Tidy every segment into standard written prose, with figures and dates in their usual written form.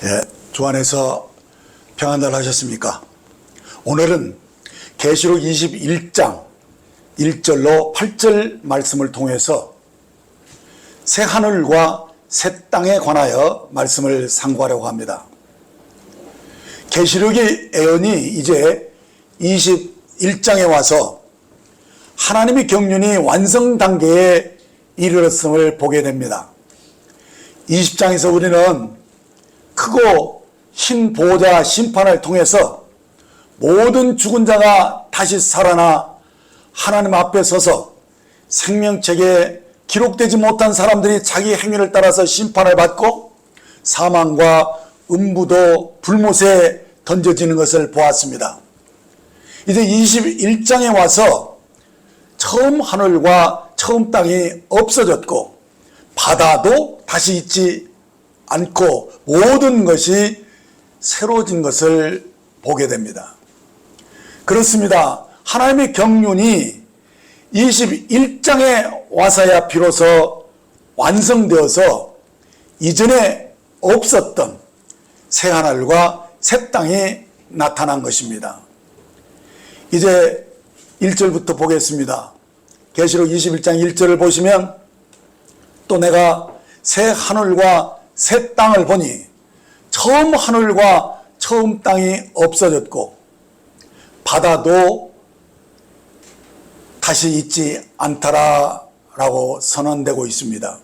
예, 주 안에서 평안들 하셨습니까? 오늘은 계시록 21장 1절로 8절 말씀을 통해서 새 하늘과 새 땅에 관하여 말씀을 상고하려고 합니다. 계시록의 예언이 이제 21장에 와서 하나님의 경륜이 완성 단계에 이르렀음을 보게 됩니다. 20장에서 우리는 크고 흰 보호자 심판을 통해서 모든 죽은 자가 다시 살아나 하나님 앞에 서서 생명책에 기록되지 못한 사람들이 자기 행위를 따라서 심판을 받고 사망과 음부도 불못에 던져지는 것을 보았습니다. 이제 21장에 와서 처음 하늘과 처음 땅이 없어졌고 바다도 다시 있지 않고 모든 것이 새로워진 것을 보게 됩니다. 그렇습니다. 하나님의 경륜이 21장에 와서야 비로소 완성되어서 이전에 없었던 새 하늘과 새 땅이 나타난 것입니다. 이제 1절부터 보겠습니다. 계시록 21장 1절을 보시면 또 내가 새 하늘과 새 땅을 보니 처음 하늘과 처음 땅이 없어졌고 바다도 다시 있지 않더라라고 선언되고 있습니다.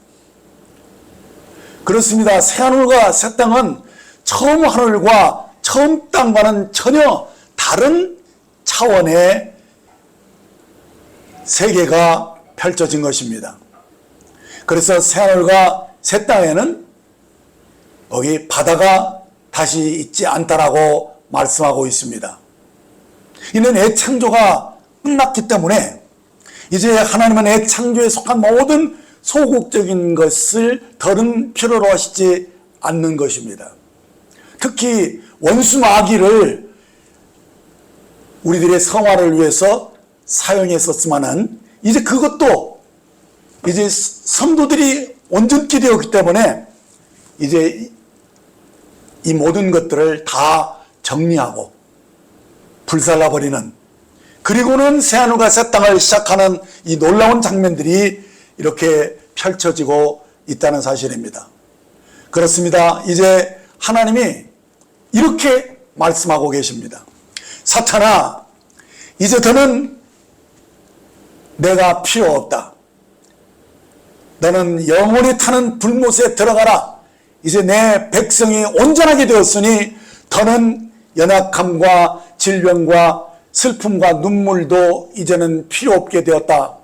그렇습니다. 새 하늘과 새 땅은 처음 하늘과 처음 땅과는 전혀 다른 차원의 세계가 펼쳐진 것입니다. 그래서 새 하늘과 새 땅에는 거기 바다가 다시 있지 않다라고 말씀하고 있습니다. 이는 애창조가 끝났기 때문에 이제 하나님은 애창조에 속한 모든 소극적인 것을 더는 필요로 하시지 않는 것입니다. 특히 원수 마귀를 우리들의 성화를 위해서 사용했었지만은 이제 그것도 이제 성도들이 온전케 되었기 때문에 이제 이 모든 것들을 다 정리하고 불살라버리는, 그리고는 새하늘과 새 땅을 시작하는 이 놀라운 장면들이 이렇게 펼쳐지고 있다는 사실입니다. 그렇습니다. 이제 하나님이 이렇게 말씀하고 계십니다. 사탄아, 이제 더는 내가 필요 없다. 너는 영원히 타는 불못에 들어가라. 이제 내 백성이 온전하게 되었으니 더는 연약함과 질병과 슬픔과 눈물도 이제는 필요 없게 되었다.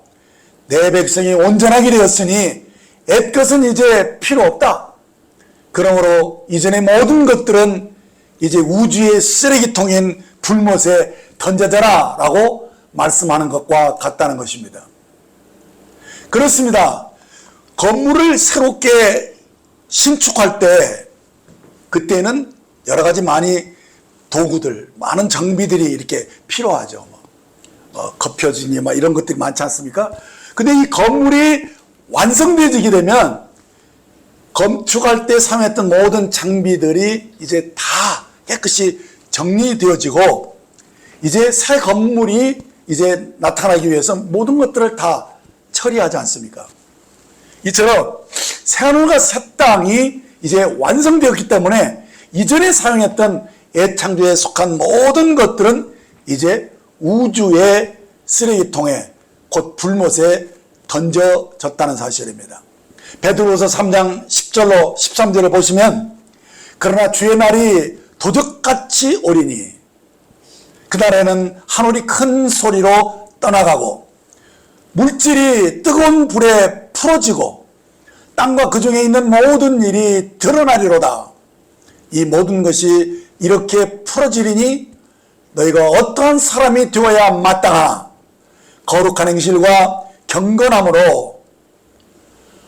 내 백성이 온전하게 되었으니 옛것은 이제 필요 없다. 그러므로 이전의 모든 것들은 이제 우주의 쓰레기통인 불못에 던져져라 라고 말씀하는 것과 같다는 것입니다. 그렇습니다. 건물을 새롭게 신축할 때 그때는 여러 가지 도구들, 많은 장비들이 이렇게 필요하죠. 겉표지니 이런 것들이 많지 않습니까? 근데 이 건물이 완성되게 되면 건축할 때 사용했던 모든 장비들이 이제 다 깨끗이 정리되어지고 이제 새 건물이 이제 나타나기 위해서 모든 것들을 다 처리하지 않습니까? 이처럼 새 하늘과 새 땅이 이제 완성되었기 때문에 이전에 사용했던 애창조에 속한 모든 것들은 이제 우주의 쓰레기통에 곧 불못에 던져졌다는 사실입니다. 베드로서 3장 10절로 13절을 보시면 그러나 주의 날이 도적같이 오리니 그날에는 하늘이 큰 소리로 떠나가고 물질이 뜨거운 불에 풀어지고 땅과 그 중에 있는 모든 일이 드러나리로다. 이 모든 것이 이렇게 풀어지리니 너희가 어떠한 사람이 되어야 마땅하나 거룩한 행실과 경건함으로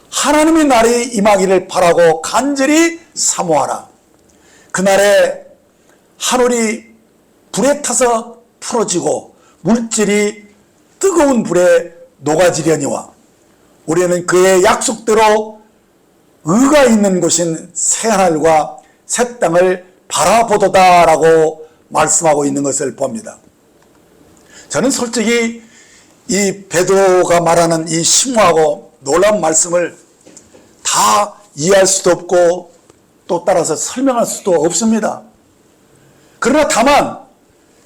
하나님의 날이 임하기를 바라고 간절히 사모하라. 그날에 하늘이 불에 타서 풀어지고 물질이 뜨거운 불에 녹아지려니와 우리는 그의 약속대로 의가 있는 곳인 새하늘과 새 땅을 바라보도다라고 말씀하고 있는 것을 봅니다. 저는 솔직히 이 베드로가 말하는 이 심오하고 놀라운 말씀을 다 이해할 수도 없고 또 따라서 설명할 수도 없습니다. 그러나 다만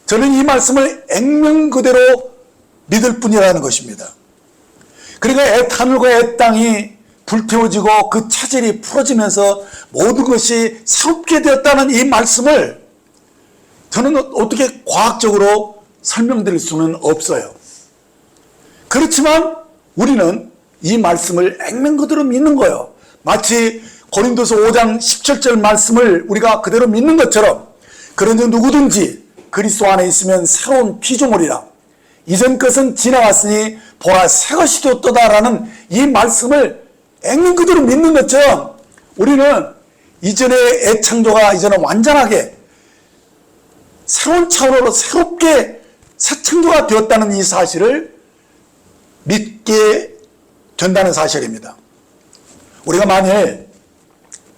저는 이 말씀을 액면 그대로 믿을 뿐이라는 것입니다. 그러니까 애하늘과 애 땅이 불태워지고 그 차질이 풀어지면서 모든 것이 새롭게 되었다는 이 말씀을 저는 어떻게 과학적으로 설명드릴 수는 없어요. 그렇지만 우리는 이 말씀을 액면 그대로 믿는 거예요. 마치 고린도서 5장 17절 말씀을 우리가 그대로 믿는 것처럼, 그런데 누구든지 그리스도 안에 있으면 새로운 피조물이라 이전 것은 지나갔으니 보라 새 것이 되었도다라는 이 말씀을 액면 그대로 믿는 것처럼 우리는 이전의 애창조가 이제는 완전하게 새로운 차원으로 새롭게 새 창조가 되었다는 이 사실을 믿게 된다는 사실입니다. 우리가 만일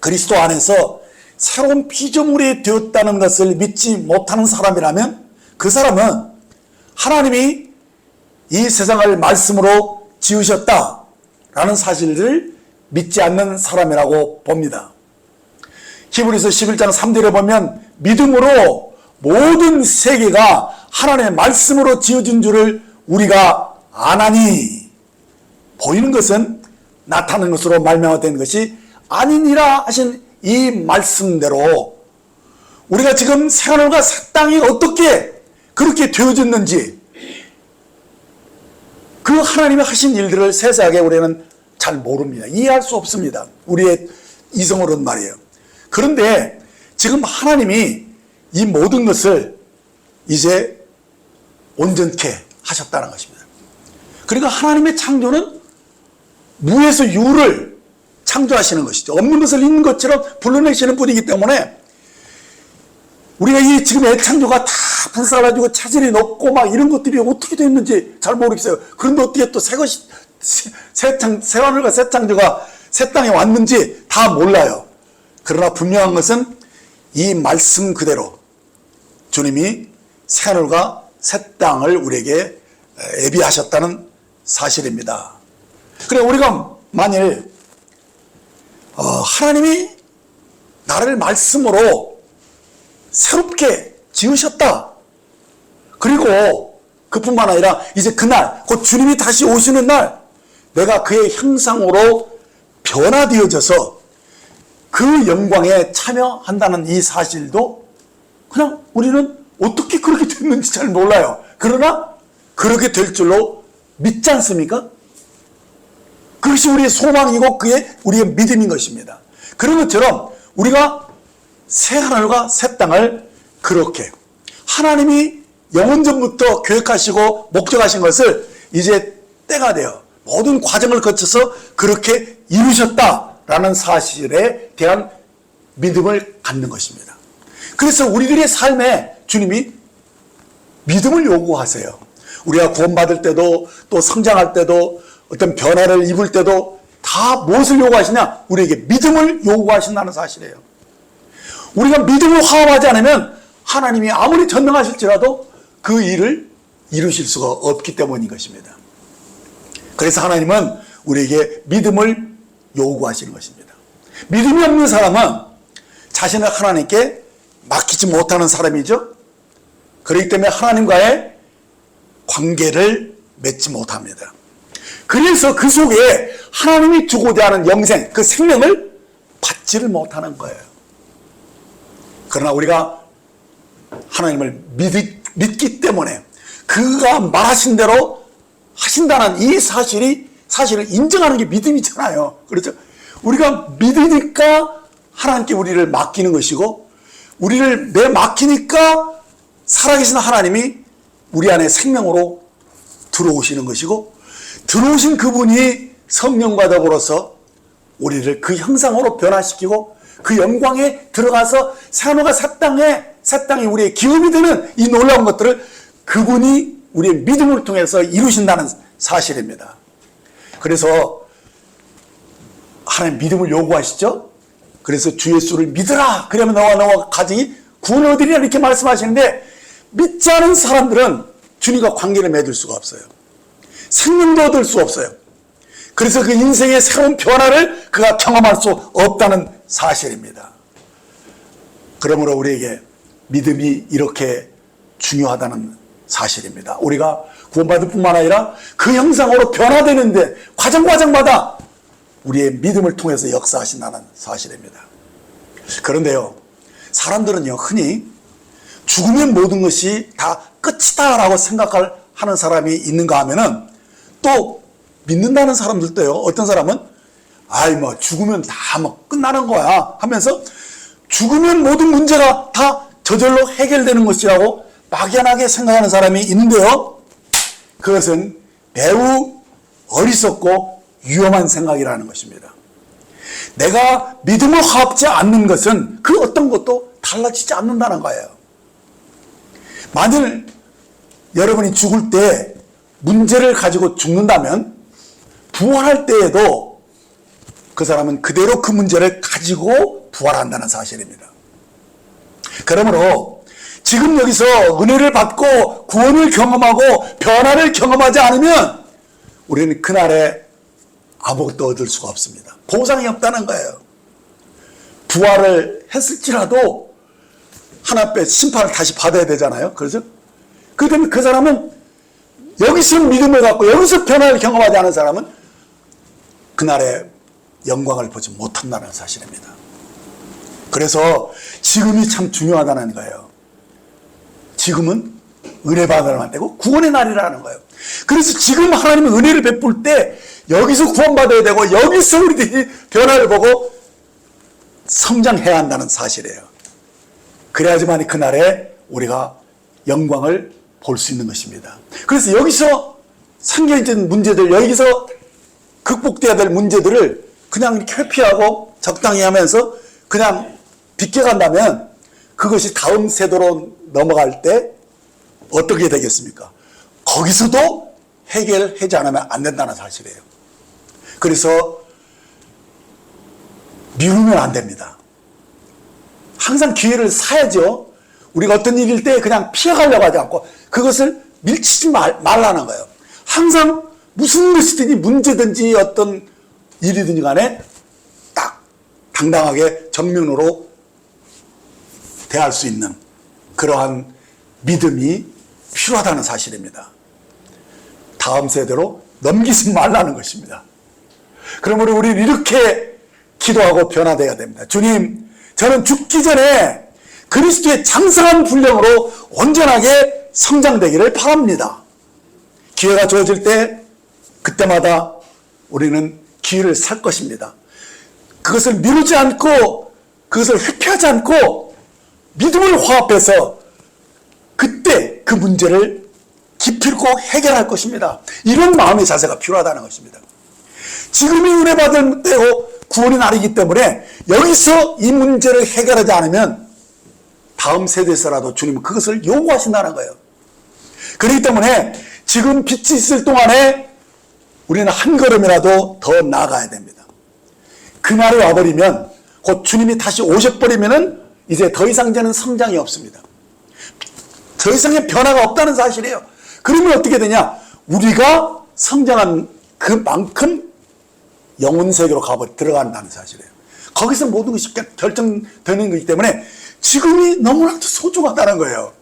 그리스도 안에서 새로운 피조물이 되었다는 것을 믿지 못하는 사람이라면 그 사람은 하나님이 이 세상을 말씀으로 지으셨다라는 사실을 믿지 않는 사람이라고 봅니다. 히브리서 11장 3절에 보면 믿음으로 모든 세계가 하나님의 말씀으로 지어진 줄을 우리가 아나니, 보이는 것은 나타나는 것으로 말미암아 것이 아니니라 하신 이 말씀대로 우리가 지금 새하늘과 새 땅이 어떻게 그렇게 되어졌는지 그 하나님이 하신 일들을 세세하게 우리는 잘 모릅니다. 이해할 수 없습니다. 우리의 이성으로는 말이에요. 그런데 지금 하나님이 이 모든 것을 이제 온전케 하셨다는 것입니다. 그러니까 하나님의 창조는 무에서 유를 창조하시는 것이죠. 없는 것을 있는 것처럼 불러내시는 분이기 때문에 우리가 이 지금 애창조가 다 불살라지고 차질이 높고 막 이런 것들이 어떻게 됐는지 잘 모르겠어요. 그런데 어떻게 또 새 것이 새 하늘과 새 창조가 새 땅에 왔는지 다 몰라요. 그러나 분명한 것은 이 말씀 그대로 주님이 새 하늘과 새 땅을 우리에게 예비하셨다는 사실입니다. 그래 우리가 만일 하나님이 나를 말씀으로 새롭게 지으셨다. 그리고 그뿐만 아니라 이제 그날 곧 주님이 다시 오시는 날 내가 그의 형상으로 변화되어져서 그 영광에 참여한다는 이 사실도 그냥 우리는 어떻게 그렇게 됐는지 잘 몰라요. 그러나 그렇게 될 줄로 믿지 않습니까? 그것이 우리의 소망이고 그게 우리의 믿음인 것입니다. 그런 것처럼 우리가 새 하늘과 새 땅을 그렇게 하나님이 영원전부터 계획하시고 목적하신 것을 이제 때가 되어 모든 과정을 거쳐서 그렇게 이루셨다라는 사실에 대한 믿음을 갖는 것입니다. 그래서 우리들의 삶에 주님이 믿음을 요구하세요. 우리가 구원받을 때도 또 성장할 때도 어떤 변화를 입을 때도 다 무엇을 요구하시냐? 우리에게 믿음을 요구하신다는 사실이에요. 우리가 믿음을 화합하지 않으면 하나님이 아무리 전능하실지라도 그 일을 이루실 수가 없기 때문인 것입니다. 그래서 하나님은 우리에게 믿음을 요구하시는 것입니다. 믿음이 없는 사람은 자신을 하나님께 맡기지 못하는 사람이죠. 그렇기 때문에 하나님과의 관계를 맺지 못합니다. 그래서 그 속에 하나님이 주고자 하는 영생, 그 생명을 받지를 못하는 거예요. 그러나 우리가 하나님을 믿기 때문에 그가 말하신 대로 하신다는 이 사실을 인정하는 게 믿음이잖아요. 그렇죠? 우리가 믿으니까 하나님께 우리를 맡기는 것이고 우리를 맡기니까 살아계신 하나님이 우리 안에 생명으로 들어오시는 것이고 들어오신 그분이 성령과 더불어서 우리를 그 형상으로 변화시키고 그 영광에 들어가서 새하늘과 새 땅이 우리의 기업이 되는 이 놀라운 것들을 그분이 우리의 믿음을 통해서 이루신다는 사실입니다. 그래서 하나님 믿음을 요구하시죠. 그래서 주 예수를 믿으라. 그러면 너와 가정이 구원을 얻으리라 이렇게 말씀하시는데 믿지 않은 사람들은 주님과 관계를 맺을 수가 없어요. 생명도 얻을 수 없어요. 그래서 그 인생의 새로운 변화를 그가 경험할 수 없다는 사실입니다. 그러므로 우리에게 믿음이 이렇게 중요하다는 사실입니다. 우리가 구원받을 뿐만 아니라 그 형상으로 변화되는데 과정마다 우리의 믿음을 통해서 역사하신다는 사실입니다. 그런데요, 사람들은요 흔히 죽으면 모든 것이 다 끝이다 라고 생각하는 사람이 있는가 하면은 또 믿는다는 사람들도요, 어떤 사람은 뭐 죽으면 다 뭐 끝나는 거야 하면서 죽으면 모든 문제가 다 저절로 해결되는 것이라고 막연하게 생각하는 사람이 있는데요, 그것은 매우 어리석고 위험한 생각이라는 것입니다. 내가 믿음을 화합지 않는 것은 그 어떤 것도 달라지지 않는다는 거예요. 만일 여러분이 죽을 때 문제를 가지고 죽는다면 부활할 때에도 그 사람은 그대로 그 문제를 가지고 부활한다는 사실입니다. 그러므로 지금 여기서 은혜를 받고 구원을 경험하고 변화를 경험하지 않으면 우리는 그날에 아무것도 얻을 수가 없습니다. 보상이 없다는 거예요. 부활을 했을지라도 하나님의 심판을 다시 받아야 되잖아요. 그래서 그렇다면 그 사람은 여기서 믿음을 갖고 여기서 변화를 경험하지 않은 사람은 그날의 영광을 보지 못한다는 사실입니다. 그래서 지금이 참 중요하다는 거예요. 지금은 은혜 받으면 되고 구원의 날이라는 거예요. 그래서 지금 하나님은 은혜를 베풀 때 여기서 구원받아야 되고 여기서 우리들이 변화를 보고 성장해야 한다는 사실이에요. 그래야지만 그날에 우리가 영광을 볼 수 있는 것입니다. 그래서 여기서 생겨있는 문제들, 여기서 극복돼야 될 문제들을 그냥 이렇게 회피하고 적당히 하면서 그냥 비껴간다면 그것이 다음 세대로 넘어갈 때 어떻게 되겠습니까? 거기서도 해결하지 않으면 안 된다는 사실이에요. 그래서 미루면 안 됩니다. 항상 기회를 사야죠. 우리가 어떤 일일 때 그냥 피해가려고 하지 않고 그것을 밀치지 말라는 거예요. 항상 무슨 것이든지 문제든지 어떤 일이든지 간에 딱 당당하게 정면으로 대할 수 있는 그러한 믿음이 필요하다는 사실입니다. 다음 세대로 넘기지 말라는 것입니다. 그러므로 우리는 이렇게 기도하고 변화되어야 됩니다. 주님, 저는 죽기 전에 그리스도의 장성한 분량으로 온전하게 성장되기를 바랍니다. 기회가 주어질 때 그때마다 우리는 기회를 살 것입니다. 그것을 미루지 않고 그것을 회피하지 않고 믿음을 화합해서 그때 그 문제를 기필코 해결할 것입니다. 이런 마음의 자세가 필요하다는 것입니다. 지금이 은혜 받을 때고 구원의 날이기 때문에 여기서 이 문제를 해결하지 않으면 다음 세대에서라도 주님은 그것을 요구하신다는 거예요. 그렇기 때문에 지금 빛이 있을 동안에 우리는 한 걸음이라도 더 나아가야 됩니다. 그날이 와버리면 곧 주님이 다시 오셔버리면 이제 더 이상 저는 성장이 없습니다. 더 이상의 변화가 없다는 사실이에요. 그러면 어떻게 되냐? 우리가 성장한 그만큼 영혼 세계로 들어간다는 사실이에요. 거기서 모든 것이 결정되는 것이기 때문에 지금이 너무나도 소중하다는 거예요.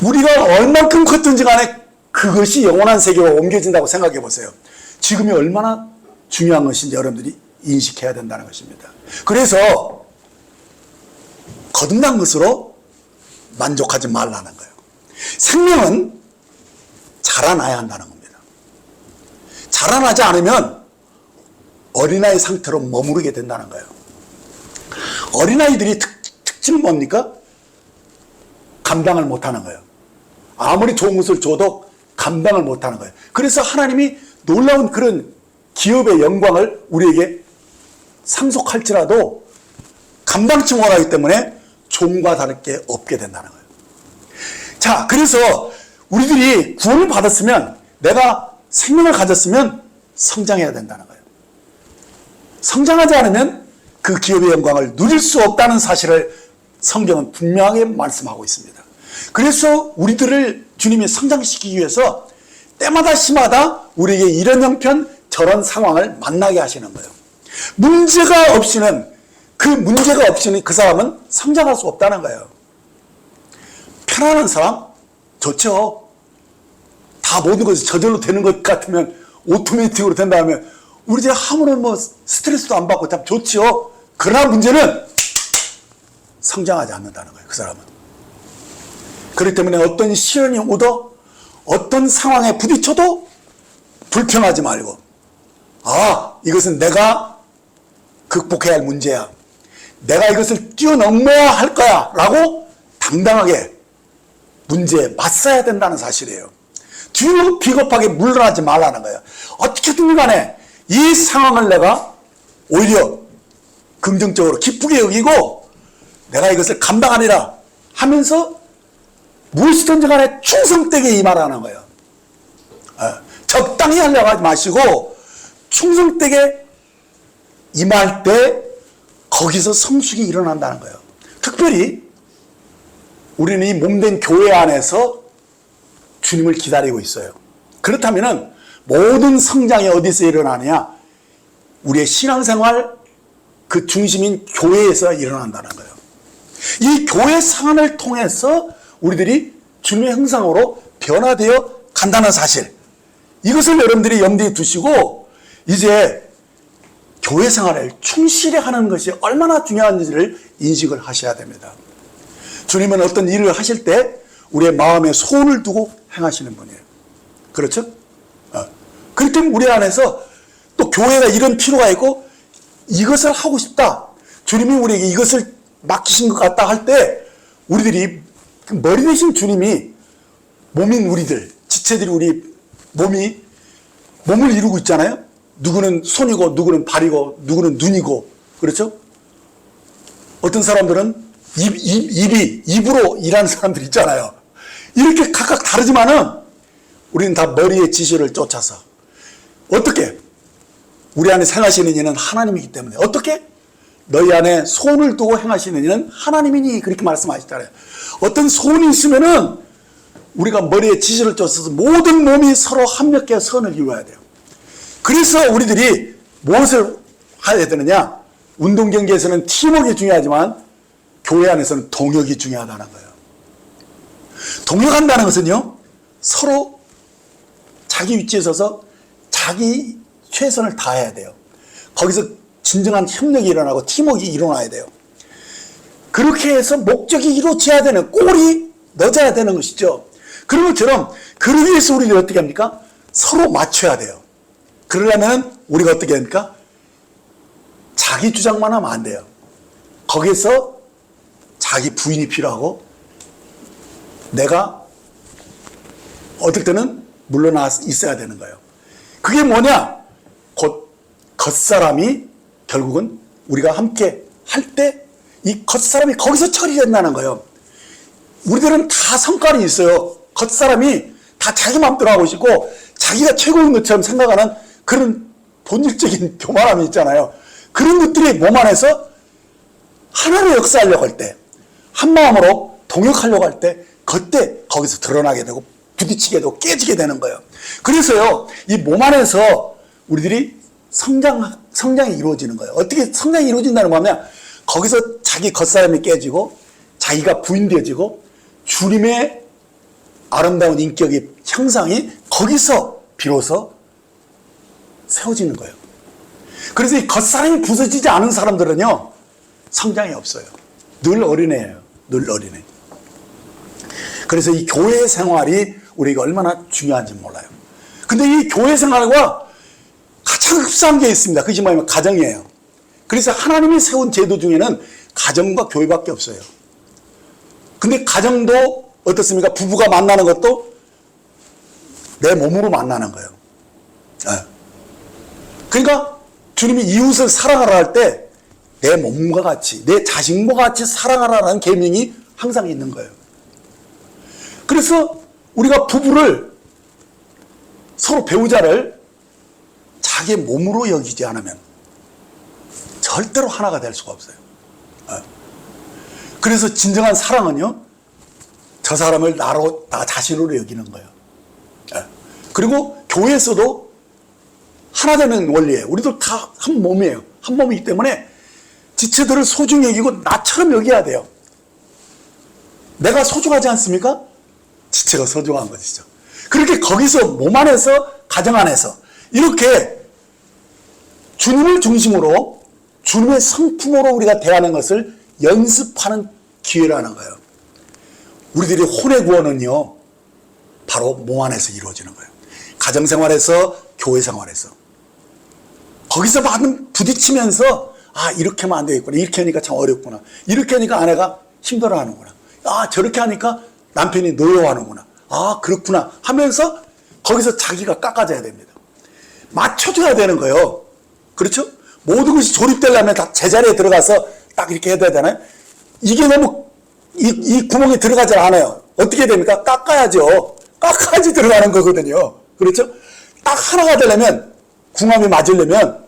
우리가 얼만큼 컸든지 간에 그것이 영원한 세계로 옮겨진다고 생각해 보세요. 지금이 얼마나 중요한 것인지 여러분들이 인식해야 된다는 것입니다. 그래서 거듭난 것으로 만족하지 말라는 거예요. 생명은 자라나야 한다는 겁니다. 자라나지 않으면 어린아이 상태로 머무르게 된다는 거예요. 어린아이들이 특징은 뭡니까? 감당을 못하는 거예요. 아무리 좋은 것을 줘도 감당을 못하는 거예요. 그래서 하나님이 놀라운 그런 기업의 영광을 우리에게 상속할지라도 감당치 못하기 때문에 종과 다를 게 없게 된다는 거예요. 자, 그래서 우리들이 구원을 받았으면, 내가 생명을 가졌으면 성장해야 된다는 거예요. 성장하지 않으면 그 기업의 영광을 누릴 수 없다는 사실을 성경은 분명하게 말씀하고 있습니다. 그래서 우리들을 주님이 성장시키기 위해서 때마다 시마다 우리에게 이런 형편 저런 상황을 만나게 하시는 거예요. 문제가 없이는 그 사람은 성장할 수 없다는 거예요. 편안한 사람 좋죠. 다 모든 것이 저절로 되는 것 같으면 오토매틱으로 된다면 우리 집에 아무런 스트레스도 안 받고 참 좋죠. 그러나 문제는 성장하지 않는다는 거예요. 그 사람은. 그렇기 때문에 어떤 시련이 오도 어떤 상황에 부딪혀도 불평하지 말고 이것은 내가 극복해야 할 문제야. 내가 이것을 뛰어넘어야 할 거야 라고 당당하게 문제에 맞서야 된다는 사실이에요. 뒤로 비겁하게 물러나지 말라는 거예요. 어떻게든 간에 이 상황을 내가 오히려 긍정적으로 기쁘게 여기고 내가 이것을 감당하리라 하면서 무엇이든지 간에 충성되게 임하라는 거예요. 적당히 하려고 하지 마시고 충성되게 임할 때 거기서 성숙이 일어난다는 거예요. 특별히 우리는 이 몸된 교회 안에서 주님을 기다리고 있어요. 그렇다면 모든 성장이 어디서 일어나느냐? 우리의 신앙생활 그 중심인 교회에서 일어난다는 거예요. 이 교회 상황을 통해서 우리들이 주님의 형상으로 변화되어 간다는 사실, 이것을 여러분들이 염두에 두시고 이제 교회 생활을 충실히 하는 것이 얼마나 중요한지를 인식을 하셔야 됩니다. 주님은 어떤 일을 하실 때 우리의 마음에 소원을 두고 행하시는 분이에요. 그렇죠? 그렇기 때문에 우리 안에서 또 교회가 이런 필요가 있고 이것을 하고 싶다. 주님이 우리에게 이것을 맡기신 것 같다 할 때 우리들이 머리 대신 주님이 몸인 우리들, 지체들이 우리 몸을 이루고 있잖아요. 누구는 손이고 누구는 발이고 누구는 눈이고 그렇죠? 어떤 사람들은 입으로 일하는 사람들 있잖아요. 이렇게 각각 다르지만은 우리는 다 머리의 지시를 쫓아서 어떻게? 우리 안에 행하시는 이는 하나님이기 때문에 어떻게? 너희 안에 소원을 두고 행하시는 이는 하나님이니 그렇게 말씀하시잖아요. 어떤 소원이 있으면은 우리가 머리에 지시를 쫓아서 모든 몸이 서로 합력해 선을 이루어야 돼요. 그래서 우리들이 무엇을 해야 되느냐? 운동 경기에서는 팀워크가 중요하지만 교회 안에서는 동역이 중요하다는 거예요. 동역한다는 것은요, 서로 자기 위치에 서서 자기 최선을 다해야 돼요. 거기서 진정한 협력이 일어나고 팀워크가 일어나야 돼요. 그렇게 해서 목적이 이루어져야 되는, 꼴이 넣어져야 되는 것이죠. 그런 것처럼 그러기 위해서 우리가 어떻게 합니까? 서로 맞춰야 돼요. 그러려면 우리가 어떻게 합니까? 자기 주장만 하면 안 돼요. 거기에서 자기 부인이 필요하고 내가 어떨 때는 물러나 있어야 되는 거예요. 그게 뭐냐? 곧 겉사람이 결국은 우리가 함께 할 때 이 겉사람이 거기서 처리된다는 거예요. 우리들은 다 성깔이 있어요. 겉사람이 다 자기 마음대로 하고 싶고 자기가 최고인 것처럼 생각하는 그런 본질적인 교만함이 있잖아요. 그런 것들이 몸 안에서 하나로 역사하려고 할 때, 한 마음으로 동역하려고 할 때 그때 거기서 드러나게 되고 부딪히게 되고 깨지게 되는 거예요. 그래서요, 이 몸 안에서 우리들이 성장이 이루어지는 거예요. 어떻게 성장이 이루어진다는 거냐면 거기서 자기 겉사람이 깨지고 자기가 부인되어지고 주님의 아름다운 인격의 형상이 거기서 비로소 세워지는 거예요. 그래서 이 겉사람이 부서지지 않은 사람들은요, 성장이 없어요. 늘 어린애예요. 늘 어린애. 그래서 이 교회 생활이 우리가 얼마나 중요한지 몰라요. 근데 이 교회 생활과 가장 흡사한 게 있습니다. 그것이 뭐냐면 가정이에요. 그래서 하나님이 세운 제도 중에는 가정과 교회밖에 없어요. 근데 가정도 어떻습니까? 부부가 만나는 것도 내 몸으로 만나는 거예요. 그러니까 주님이 이웃을 사랑하라 할 때 내 몸과 같이, 내 자식과 같이 사랑하라는 계명이 항상 있는 거예요. 그래서 우리가 부부를, 서로 배우자를 자기 몸으로 여기지 않으면 절대로 하나가 될 수가 없어요. 그래서 진정한 사랑은요, 저 사람을 나 자신으로 여기는 거예요. 그리고 교회에서도 하나 되는 원리예요. 우리도 다 한 몸이에요. 한 몸이기 때문에 지체들을 소중히 여기고 나처럼 여겨야 돼요. 내가 소중하지 않습니까? 지체가 소중한 것이죠. 그렇게 거기서 몸 안에서, 가정 안에서 이렇게 주님을 중심으로 주님의 성품으로 우리가 대하는 것을 연습하는 기회라는 거예요. 우리들이 혼의 구원은요, 바로 몸 안에서 이루어지는 거예요. 가정생활에서, 교회생활에서. 거기서 받는 부딪히면서, 아, 이렇게 하면 안 되겠구나. 이렇게 하니까 참 어렵구나. 이렇게 하니까 아내가 힘들어 하는구나. 아, 저렇게 하니까 남편이 노여워하는구나. 아, 그렇구나. 하면서 거기서 자기가 깎아져야 됩니다. 맞춰줘야 되는 거예요. 그렇죠? 모든 것이 조립되려면 다 제자리에 들어가서 딱 이렇게 해야 되잖아요. 이게 너무 이 구멍에 들어가지 않아요. 어떻게 됩니까? 깎아야죠. 깎아야지 들어가는 거거든요. 그렇죠? 딱 하나가 되려면, 궁합이 맞으려면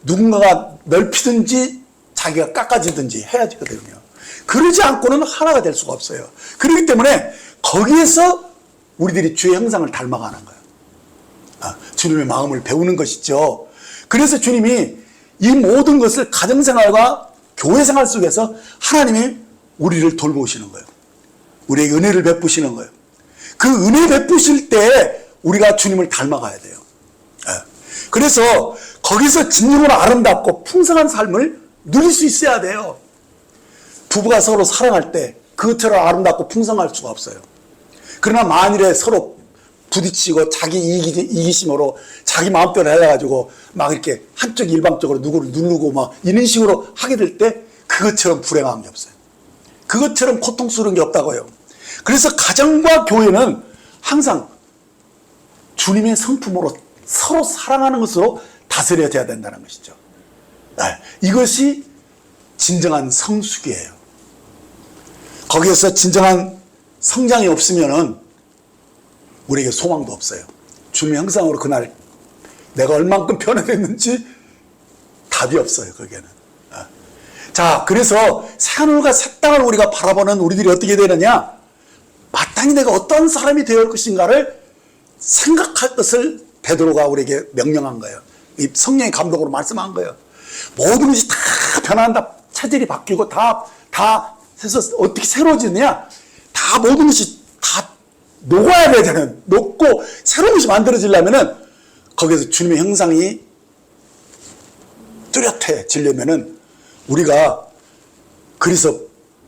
누군가가 넓히든지 자기가 깎아지든지 해야 되거든요. 그러지 않고는 하나가 될 수가 없어요. 그렇기 때문에 거기에서 우리들이 주의 형상을 닮아가는 거예요. 주님의 마음을 배우는 것이죠. 그래서 주님이 이 모든 것을 가정생활과 교회생활 속에서 하나님이 우리를 돌보시는 거예요. 우리에게 은혜를 베푸시는 거예요. 그 은혜 베푸실 때 우리가 주님을 닮아가야 돼요. 그래서 거기서 진정으로 아름답고 풍성한 삶을 누릴 수 있어야 돼요. 부부가 서로 사랑할 때 그것처럼 아름답고 풍성할 수가 없어요. 그러나 만일에 서로 부딪히고 자기 이기심으로 자기 마음대로 해가지고 막 이렇게 한쪽 일방적으로 누구를 누르고 막 이런 식으로 하게 될 때 그것처럼 불행한 게 없어요. 그것처럼 고통스러운 게 없다고요. 그래서 가정과 교회는 항상 주님의 성품으로 서로 사랑하는 것으로 다스려져야 된다는 것이죠. 이것이 진정한 성숙이에요. 거기에서 진정한 성장이 없으면은 우리에게 소망도 없어요. 주님의 형상으로 그날 내가 얼만큼 변화됐는지 답이 없어요, 거기에는. 자, 그래서 새하늘과 새 땅을 우리가 바라보는 우리들이 어떻게 되느냐? 마땅히 내가 어떤 사람이 되어야 할 것인가를 생각할 것을 베드로가 우리에게 명령한 거예요. 이 성령의 감독으로 말씀한 거예요. 모든 것이 다 변한다. 체질이 바뀌고 다 해서 어떻게 새로워지느냐? 다 모든 것이 다 녹아야 되잖아요. 녹고 새로운 것이 만들어지려면은 거기에서 주님의 형상이 뚜렷해지려면은 우리가 그래서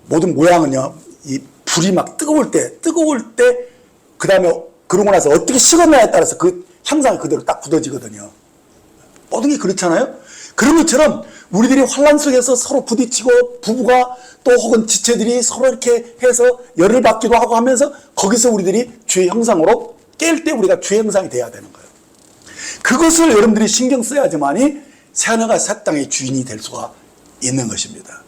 모든 모양은요, 이 불이 막 뜨거울 때 그 다음에 그러고 나서 어떻게 식었냐에 따라서 그 형상이 그대로 딱 굳어지거든요. 모든 게 그렇잖아요. 그런 것처럼 우리들이 환란 속에서 서로 부딪히고 부부가 또 혹은 지체들이 서로 이렇게 해서 열을 받기도 하고 하면서 거기서 우리들이 주의 형상으로 깰 때 우리가 주의 형상이 돼야 되는 거예요. 그것을 여러분들이 신경 써야지만이 새하늘과 새 땅의 주인이 될 수가 있는 것입니다.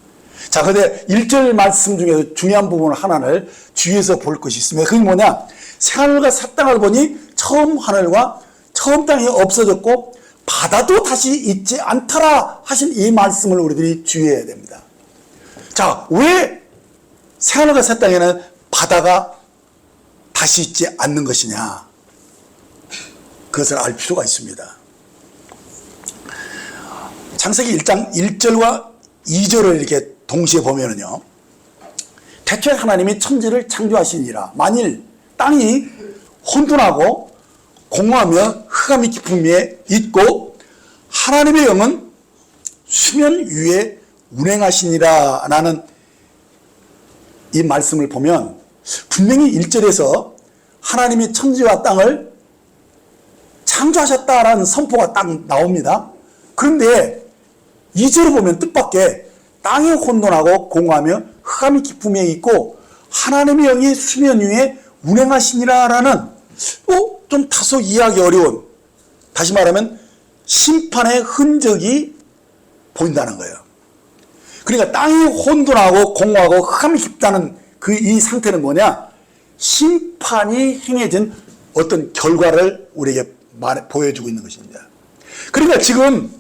자, 근데 1절 말씀 중에서 중요한 부분 하나를 주위에서 볼 것이 있습니다. 그게 뭐냐? 새하늘과 새 땅을 보니 처음 하늘과 처음 땅이 없어졌고 바다도 다시 있지 않더라 하신 이 말씀을 우리들이 주의해야 됩니다. 자, 왜 새하늘과 새 땅에는 바다가 다시 있지 않는 것이냐? 그것을 알 필요가 있습니다. 창세기 1장 1절과 2절을 이렇게 동시에 보면은요, 태초에 하나님이 천지를 창조하시니라. 만일 땅이 혼돈하고 공허하며 흑암이 깊은 위에 있고 하나님의 영은 수면 위에 운행하시니라 라는 이 말씀을 보면 분명히 1절에서 하나님이 천지와 땅을 창조하셨다라는 선포가 딱 나옵니다. 그런데 2절을 보면 뜻밖의 땅이 혼돈하고 공허하며 흑암이 깊은 위에 있고 하나님의 영이 수면 위에 운행하시니라 라는 좀 다소 이해하기 어려운, 다시 말하면 심판의 흔적이 보인다는 거예요. 그러니까 땅이 혼돈하고 공허하고 흑암이 깊다는 이 상태는 뭐냐? 심판이 행해진 어떤 결과를 우리에게 보여주고 있는 것입니다. 그러니까 지금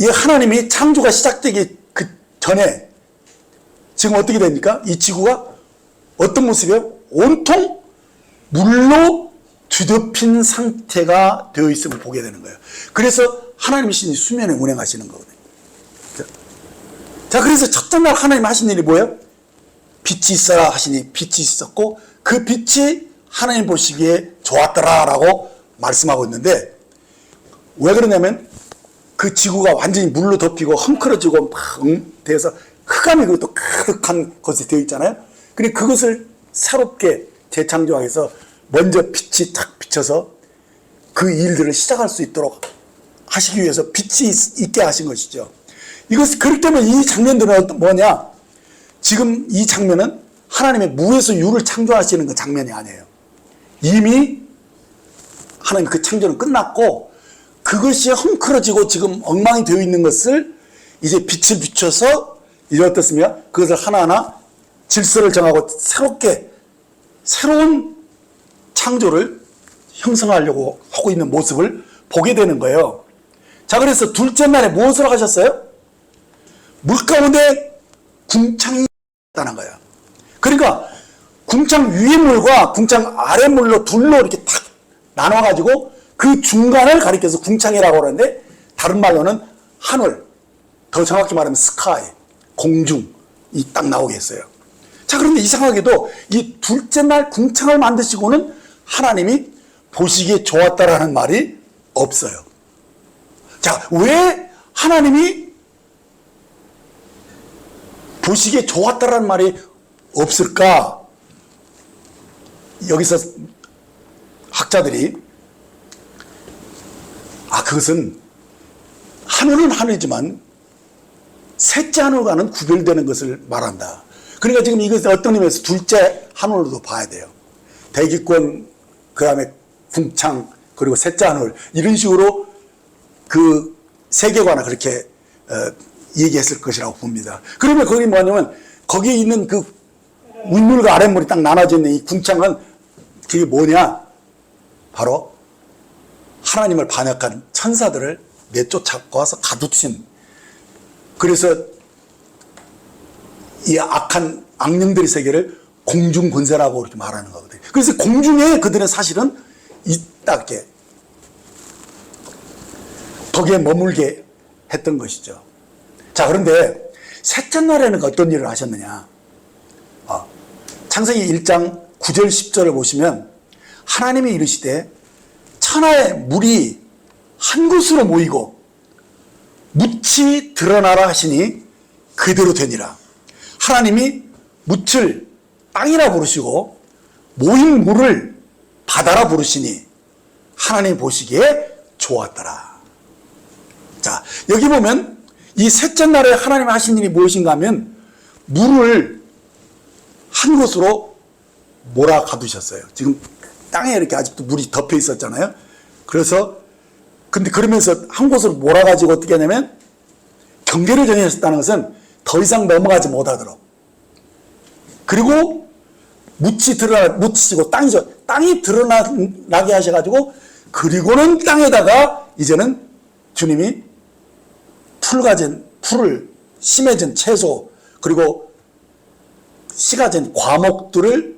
이 하나님이 창조가 시작되기 그 전에 지금 어떻게 됩니까? 이 지구가 어떤 모습이에요? 온통 물로 뒤덮인 상태가 되어 있음을 보게 되는 거예요. 그래서 하나님이 신이 수면에 운행하시는 거거든요. 자, 그래서 첫째 날 하나님 하신 일이 뭐예요? 빛이 있어라 하시니 빛이 있었고 그 빛이 하나님 보시기에 좋았더라라고 말씀하고 있는데, 왜 그러냐면 그 지구가 완전히 물로 덮이고 헝클어지고 막 돼서 흑암이 그것도 가득한 것이 되어 있잖아요. 그리고 그것을 새롭게 재창조하기 위해서 먼저 빛이 탁 비쳐서 그 일들을 시작할 수 있도록 하시기 위해서 빛이 있게 하신 것이죠. 이것, 그렇기 때문에 이 장면들은 뭐냐? 지금 이 장면은 하나님의 무에서 유를 창조하시는 그 장면이 아니에요. 이미 하나님 그 창조는 끝났고 그것이 헝클어지고 지금 엉망이 되어 있는 것을 이제 빛을 비춰서 이제 어떻습니까? 그것을 하나하나 질서를 정하고 새롭게 새로운 창조를 형성하려고 하고 있는 모습을 보게 되는 거예요. 자, 그래서 둘째 날에 무엇을 하셨어요? 물 가운데 궁창이 있다는 거예요. 그러니까 궁창 위의 물과 궁창 아래 물로 둘로 이렇게 탁 나눠가지고 그 중간을 가리켜서 궁창이라고 그러는데, 다른 말로는 하늘, 더 정확히 말하면 스카이, 공중이 딱 나오게 했어요. 자, 그런데 이상하게도 이 둘째 날 궁창을 만드시고는 하나님이 보시기에 좋았다라는 말이 없어요. 자, 왜 하나님이 보시기에 좋았다라는 말이 없을까? 여기서 학자들이 그것은 하늘은 하늘이지만 셋째 하늘과는 구별되는 것을 말한다. 그러니까 지금 이것을 어떤 의미에서 둘째 하늘로도 봐야 돼요. 대기권, 그 다음에 궁창, 그리고 셋째 하늘, 이런 식으로 그 세계관을 그렇게 얘기했을 것이라고 봅니다. 그러면 거기 뭐냐면 거기에 있는 그 윗물과 아랫물이 딱 나눠져 있는 이 궁창은 그게 뭐냐? 바로 하나님을 반역한 천사들을 내쫓아고 와서 가두친, 그래서 이 악한 악령들의 세계를 공중 권세라고 이렇게 말하는 거거든요. 그래서 공중에 그들은 사실은 이렇게 거기에 머물게 했던 것이죠. 자, 그런데 셋째 날에는 어떤 일을 하셨느냐? 창세기 1장 9절 10절을 보시면 하나님이 이르시되 천하의 물이 한 곳으로 모이고 묻이 드러나라 하시니 그대로 되니라. 하나님이 묻을 땅이라 부르시고 모인 물을 바다라 부르시니 하나님 보시기에 좋았더라. 자, 여기 보면 이 셋째 날에 하나님이 하신 일이 무엇인가 하면 물을 한 곳으로 몰아 가두셨어요. 지금 땅에 이렇게 아직도 물이 덮여 있었잖아요. 그래서 근데 그러면서 한 곳으로 몰아가지고 어떻게 하냐면 경계를 정하셨다는 것은 더 이상 넘어가지 못하도록, 그리고 묻히시고 땅이 드러나게 하셔가지고, 그리고는 땅에다가 이제는 주님이 풀을 심해진 채소, 그리고 씨가 진 과목들을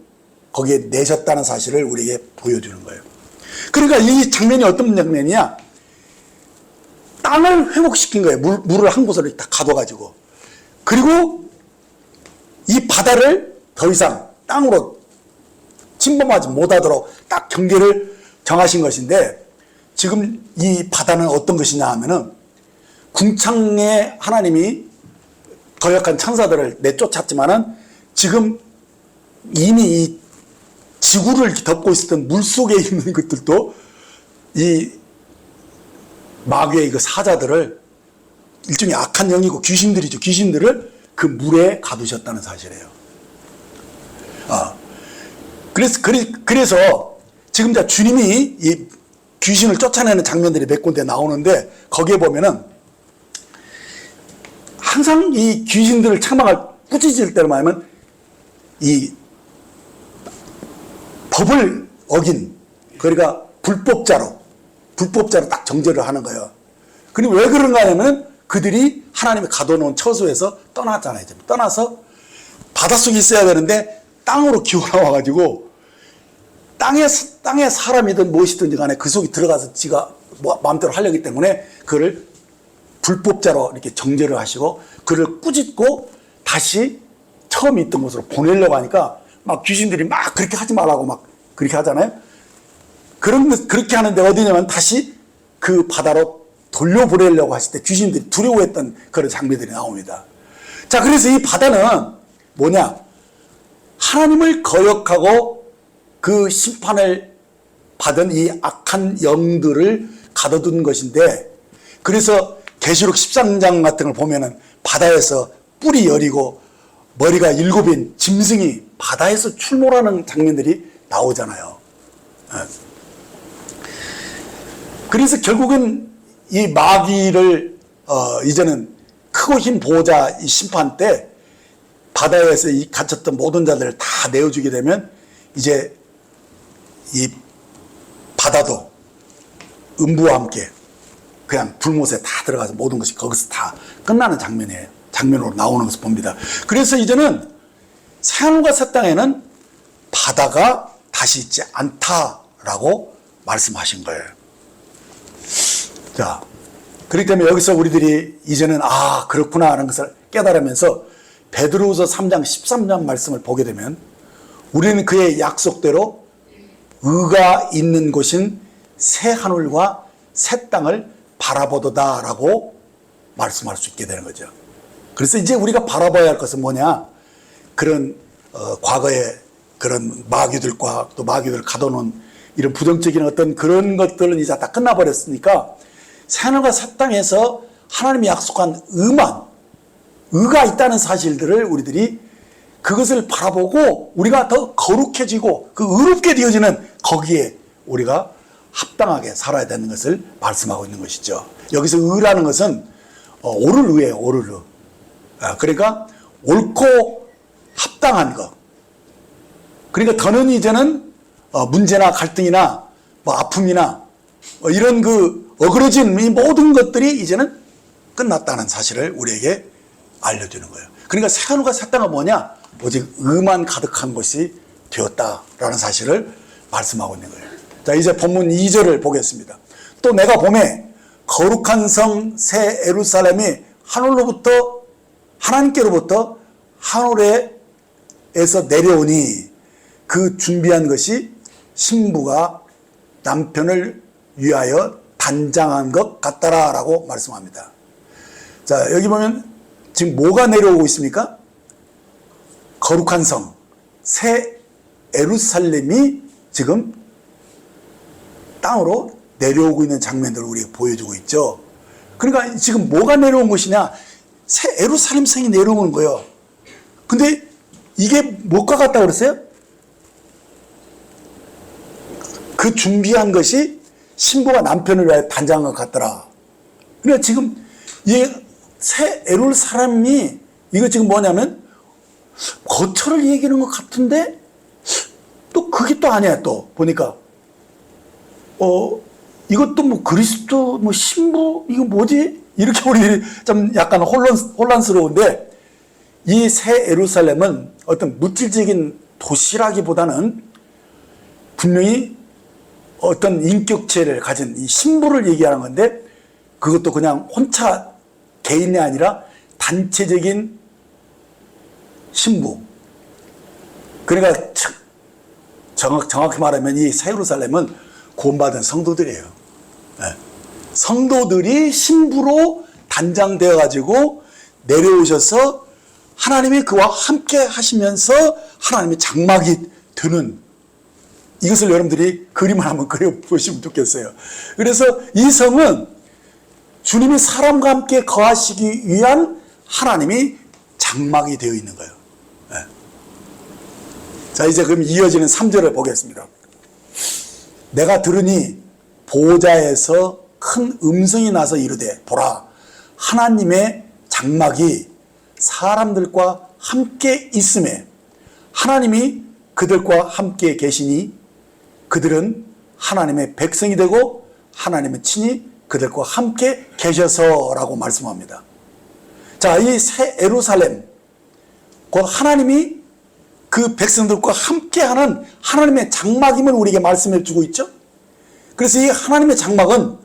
거기에 내셨다는 사실을 우리에게 보여주는 거예요. 그러니까 이 장면이 어떤 장면이냐? 땅을 회복시킨 거예요. 물을 한 곳으로 딱 가둬가지고. 그리고 이 바다를 더 이상 땅으로 침범하지 못하도록 딱 경계를 정하신 것인데, 지금 이 바다는 어떤 것이냐 하면은 궁창에 하나님이 거역한 천사들을 내쫓았지만은 지금 이미 이 지구를 덮고 있었던 물 속에 있는 것들도 이 마귀의 그 사자들을, 일종의 악한 영이고 귀신들이죠. 귀신들을 그 물에 가두셨다는 사실이에요. 그래서 지금 주님이 이 귀신을 쫓아내는 장면들이 몇 군데 나오는데, 거기에 보면은 항상 이 귀신들을 책망할 꾸짖을 때로 말하면 이 법을 어긴, 그러니까 불법자로 딱 정죄를 하는 거예요. 근데 왜 그런가 하면 그들이 하나님이 가둬놓은 처소에서 떠났잖아요. 떠나서 바닷속에 있어야 되는데 땅으로 기어나와가지고 땅에 사람이든 무엇이든지 간에 그 속에 들어가서 지가 마음대로 하려기 때문에 그를 불법자로 이렇게 정죄를 하시고 그를 꾸짖고 다시 처음 있던 곳으로 보내려고 하니까 막 귀신들이 막 그렇게 하지 말라고 막 그렇게 하잖아요. 그렇게 하는데 어디냐면 다시 그 바다로 돌려보내려고 하실 때 귀신들이 두려워했던 그런 장면들이 나옵니다. 자, 그래서 이 바다는 뭐냐? 하나님을 거역하고 그 심판을 받은 이 악한 영들을 가둬둔 것인데, 그래서 계시록 13장 같은 걸 보면은 바다에서 뿔이 여리고 머리가 7인 짐승이 바다에서 출몰하는 장면들이 나오잖아요. 그래서 결국은 이 마귀를 이제는 크고 흰 보호자 이 심판 때 바다에서 이 갇혔던 모든 자들을 다 내어주게 되면 이제 이 바다도 음부와 함께 그냥 불못에 다 들어가서 모든 것이 거기서 다 끝나는 장면으로 나오는 것을 봅니다. 그래서 이제는 새하늘과 새 땅에는 바다가 다시 있지 않다라고 말씀하신 거예요. 자, 그렇기 때문에 여기서 우리들이 이제는 그렇구나 하는 것을 깨달으면서 베드로후서 3장 13장 말씀을 보게 되면 우리는 그의 약속대로 의가 있는 곳인 새 하늘과 새 땅을 바라보도다라고 말씀할 수 있게 되는 거죠. 그래서 이제 우리가 바라봐야 할 것은 뭐냐? 그런 과거의 그런 마귀들과 또 마귀들 가둬놓은 이런 부정적인 어떤 그런 것들은 이제 다 끝나버렸으니까 새하늘과 새 땅에서 하나님이 약속한 의가 있다는 사실들을 우리들이 그것을 바라보고 우리가 더 거룩해지고 그 의롭게 되어지는 거기에 우리가 합당하게 살아야 되는 것을 말씀하고 있는 것이죠. 여기서 의라는 것은 옳을 의예요. 옳을 의. 그러니까 옳고 합당한 것. 그러니까 더는 이제는 문제나 갈등이나 뭐 아픔이나 이런 그 어그러진 이 모든 것들이 이제는 끝났다는 사실을 우리에게 알려주는 거예요. 그러니까 새하늘과 새 땅은 뭐냐? 오직 의만 가득한 것이 되었다라는 사실을 말씀하고 있는 거예요. 자, 이제 본문 2절을 보겠습니다. 또 내가 보매 거룩한 성 새 예루살렘이 하나님께로부터 하늘에서 내려오니 그 준비한 것이 신부가 남편을 위하여 단장한 것 같더라라고 말씀합니다. 자, 여기 보면 지금 뭐가 내려오고 있습니까? 거룩한 성 새 예루살렘이 지금 땅으로 내려오고 있는 장면들을 우리에게 보여주고 있죠. 그러니까 지금 뭐가 내려온 것이냐? 새 예루살렘 성이 내려오는 거예요. 근데 이게 뭐가 같다고 그랬어요? 그 준비한 것이 신부가 남편을 위하여 단장한 것 같더라. 그러니까 지금 이 새 예루살렘이 이거 지금 뭐냐면 거처를 얘기하는 것 같은데 또 그게 또 아니야. 또 보니까 이것도 뭐 그리스도 뭐 신부 이거 뭐지? 이렇게 우리 좀 약간 혼란스러운데 이 새 예루살렘은 어떤 물질적인 도시라기보다는 분명히 어떤 인격체를 가진 이 신부를 얘기하는 건데 그것도 그냥 혼자 개인이 아니라 단체적인 신부. 그러니까 정확히 말하면 이 새 예루살렘은 구원받은 성도들이에요. 성도들이 신부로 단장되어 가지고 내려오셔서 하나님이 그와 함께 하시면서 하나님의 장막이 되는, 이것을 여러분들이 그림을 한번 그려보시면 좋겠어요. 그래서 이 성은 주님이 사람과 함께 거하시기 위한 하나님이 장막이 되어 있는 거예요. 자, 이제 그럼 이어지는 3절을 보겠습니다. 내가 들으니 보좌에서 큰 음성이 나서 이르되 보라 하나님의 장막이 사람들과 함께 있음에 하나님이 그들과 함께 계시니 그들은 하나님의 백성이 되고 하나님은 친히 그들과 함께 계셔서라고 말씀합니다. 자, 이 새 예루살렘, 곧 하나님이 그 백성들과 함께하는 하나님의 장막임을 우리에게 말씀해 주고 있죠. 그래서 이 하나님의 장막은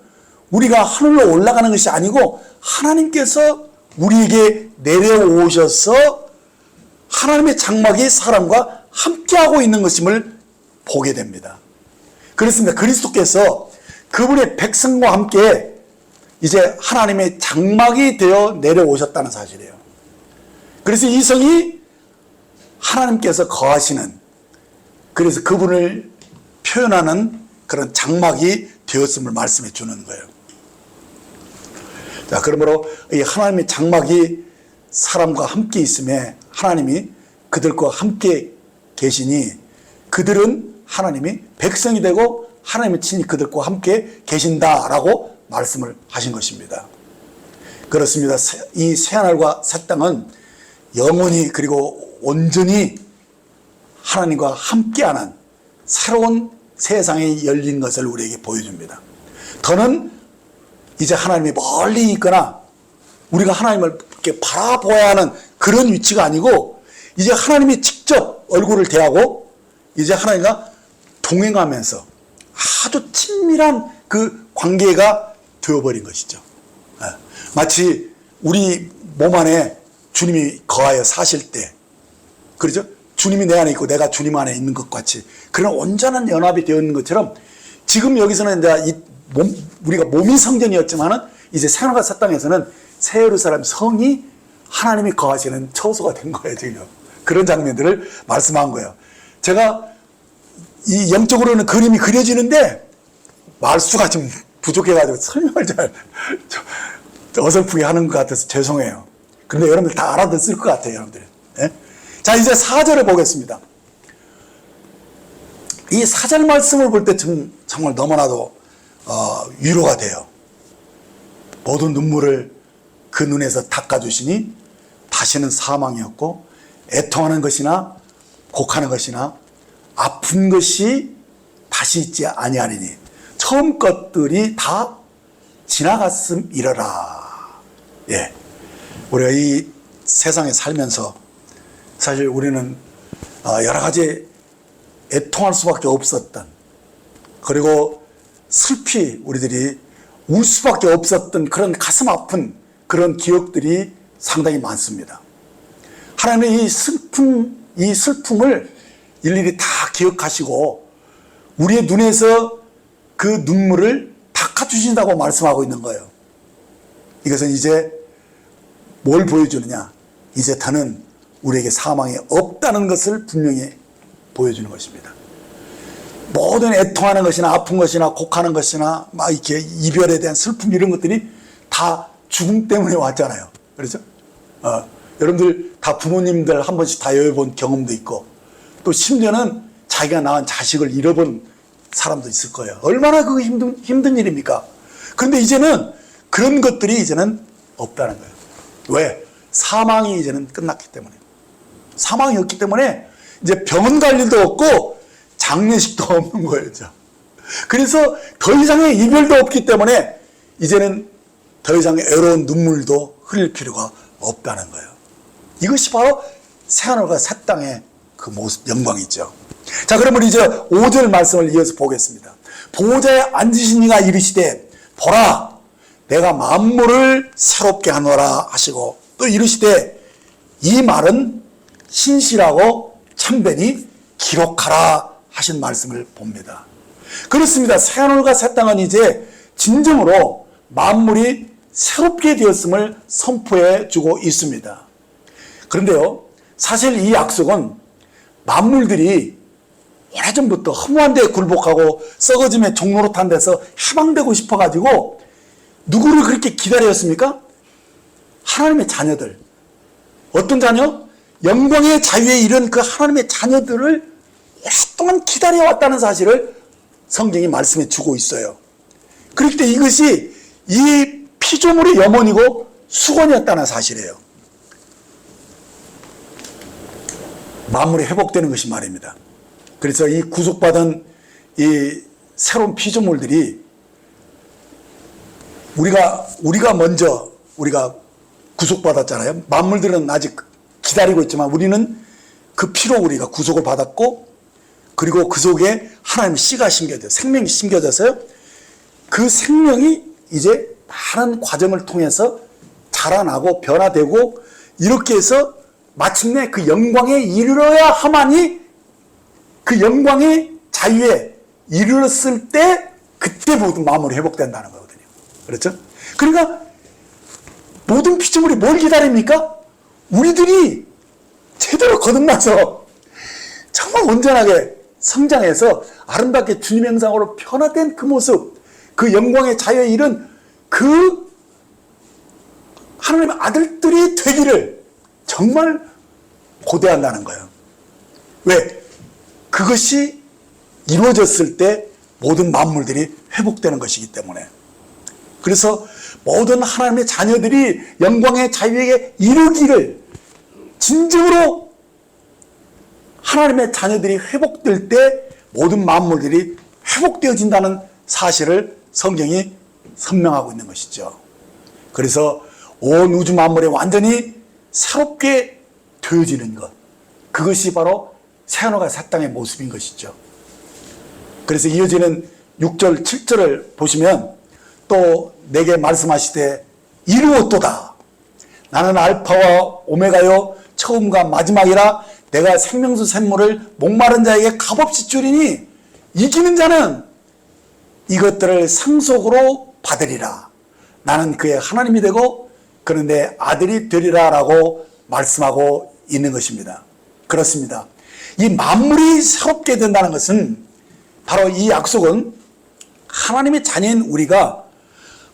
우리가 하늘로 올라가는 것이 아니고 하나님께서 우리에게 내려오셔서 하나님의 장막이 사람과 함께하고 있는 것임을 보게 됩니다. 그렇습니다. 그리스도께서 그분의 백성과 함께 이제 하나님의 장막이 되어 내려오셨다는 사실이에요. 그래서 이 성이 하나님께서 거하시는, 그래서 그분을 표현하는 그런 장막이 되었음을 말씀해 주는 거예요. 자, 그러므로 이 하나님의 장막이 사람과 함께 있음에 하나님이 그들과 함께 계시니 그들은 하나님이 백성이 되고 하나님의 친히 그들과 함께 계신다라고 말씀을 하신 것입니다. 그렇습니다. 이 새하늘과 새 땅은 영원히 그리고 온전히 하나님과 함께하는 새로운 세상이 열린 것을 우리에게 보여줍니다. 더는 이제 하나님이 멀리 있거나 우리가 하나님을 이렇게 바라보아야 하는 그런 위치가 아니고 이제 하나님이 직접 얼굴을 대하고 이제 하나님과 동행하면서 아주 친밀한 그 관계가 되어버린 것이죠. 마치 우리 몸 안에 주님이 거하여 사실 때, 그렇죠? 주님이 내 안에 있고 내가 주님 안에 있는 것 같이 그런 온전한 연합이 되어 있는 것처럼 지금 여기서는 이제 우리가 몸이 성전이었지만은 이제 새하늘과 새 땅에서는 새 예루살렘 성이 하나님이 거하시는 처소가 된 거예요, 지금. 그런 장면들을 말씀한 거예요. 제가 이 영적으로는 그림이 그려지는데 말수가 좀 부족해가지고 설명을 잘 어설프게 하는 것 같아서 죄송해요. 그런데 여러분들 다 알아듣을 것 같아요, 여러분들. 예? 자, 이제 4절을 보겠습니다. 이 4절 말씀을 볼 때 정말 너무나도 위로가 돼요. 모든 눈물을 그 눈에서 닦아주시니 다시는 사망이 없고 애통하는 것이나 곡하는 것이나 아픈 것이 다시 있지 아니하리니 처음 것들이 다 지나갔음이러라. 예, 우리가 이 세상에 살면서 사실 우리는 여러 가지 애통할 수밖에 없었던, 그리고 슬피 우리들이 울 수밖에 없었던 그런 가슴 아픈 그런 기억들이 상당히 많습니다. 하나님은 이 슬픔을 일일이 다 기억하시고 우리의 눈에서 그 눈물을 닦아주신다고 말씀하고 있는 거예요. 이것은 이제 뭘 보여주느냐? 이제 더는 우리에게 사망이 없다는 것을 분명히 보여주는 것입니다. 모든 애통하는 것이나 아픈 것이나 곡하는 것이나 막 이렇게 이별에 대한 슬픔 이런 것들이 다 죽음 때문에 왔잖아요. 그렇죠? 여러분들 다 부모님들 한 번씩 다 여쭤본 경험도 있고 또 심지어는 자기가 낳은 자식을 잃어본 사람도 있을 거예요. 얼마나 그거 힘든 일입니까? 그런데 이제는 그런 것들이 이제는 없다는 거예요. 왜? 사망이 이제는 끝났기 때문에. 사망이 없기 때문에 이제 병원 갈 일도 없고 장례식도 없는 거예요. 그래서 더 이상의 이별도 없기 때문에 이제는 더 이상의 애로운 눈물도 흘릴 필요가 없다는 거예요. 이것이 바로 새하늘과 새 땅의 그 모습, 영광이죠. 자, 그러면 이제 5절 말씀을 이어서 보겠습니다. 보호자에 앉으신 이가 이르시되 보라 내가 만물을 새롭게 하노라 하시고 또 이르시되 이 말은 신실하고 참되니 기록하라 하신 말씀을 봅니다. 그렇습니다. 새하늘과 새 땅은 이제 진정으로 만물이 새롭게 되었음을 선포해 주고 있습니다. 그런데요, 사실 이 약속은 만물들이 오래전부터 허무한 데에 굴복하고 썩어짐의 종노릇한 데서 해방되고 싶어가지고 누구를 그렇게 기다렸습니까? 하나님의 자녀들. 어떤 자녀? 영광의 자유에 이른 그 하나님의 자녀들을 오랫동안 기다려왔다는 사실을 성경이 말씀해 주고 있어요. 그렇기 때문에 이것이 이 피조물의 염원이고 수건이었다는 사실이에요. 만물이 회복되는 것이 말입니다. 그래서 이 구속받은 이 새로운 피조물들이 우리가 먼저 우리가 구속받았잖아요. 만물들은 아직 기다리고 있지만 우리는 그 피로 우리가 구속을 받았고, 그리고 그 속에 하나님의 씨가 심겨져요. 생명이 심겨져서요. 그 생명이 이제 많은 과정을 통해서 자라나고 변화되고, 이렇게 해서 마침내 그 영광에 이르러야 하마니, 그 영광의 자유에 이르렀을 때 그때 모든 마음으로 회복된다는 거거든요. 그렇죠? 그러니까 모든 피조물이 뭘 기다립니까? 우리들이 제대로 거듭나서 정말 온전하게 성장해서 아름답게 주님의 형상으로 변화된 그 모습, 그 영광의 자유에 이른 그 하나님의 아들들이 되기를 정말 고대한다는 거예요. 왜? 그것이 이루어졌을 때 모든 만물들이 회복되는 것이기 때문에. 그래서 모든 하나님의 자녀들이 영광의 자유에 이르기를, 진정으로 하나님의 자녀들이 회복될 때 모든 만물들이 회복되어진다는 사실을 성경이 선명하고 있는 것이죠. 그래서 온 우주 만물이 완전히 새롭게 되어지는 것, 그것이 바로 새하늘과 새 땅의 모습인 것이죠. 그래서 이어지는 6절 7절을 보시면 또 내게 말씀하시되 이루었도다. 나는 알파와 오메가요 처음과 마지막이라. 내가 생명수 샘물을 목마른 자에게 값없이 주리니 이기는 자는 이것들을 상속으로 받으리라. 나는 그의 하나님이 되고 그는 내 아들이 되리라 라고 말씀하고 있는 것입니다. 그렇습니다. 이 만물이 새롭게 된다는 것은 바로 이 약속은 하나님의 자녀인 우리가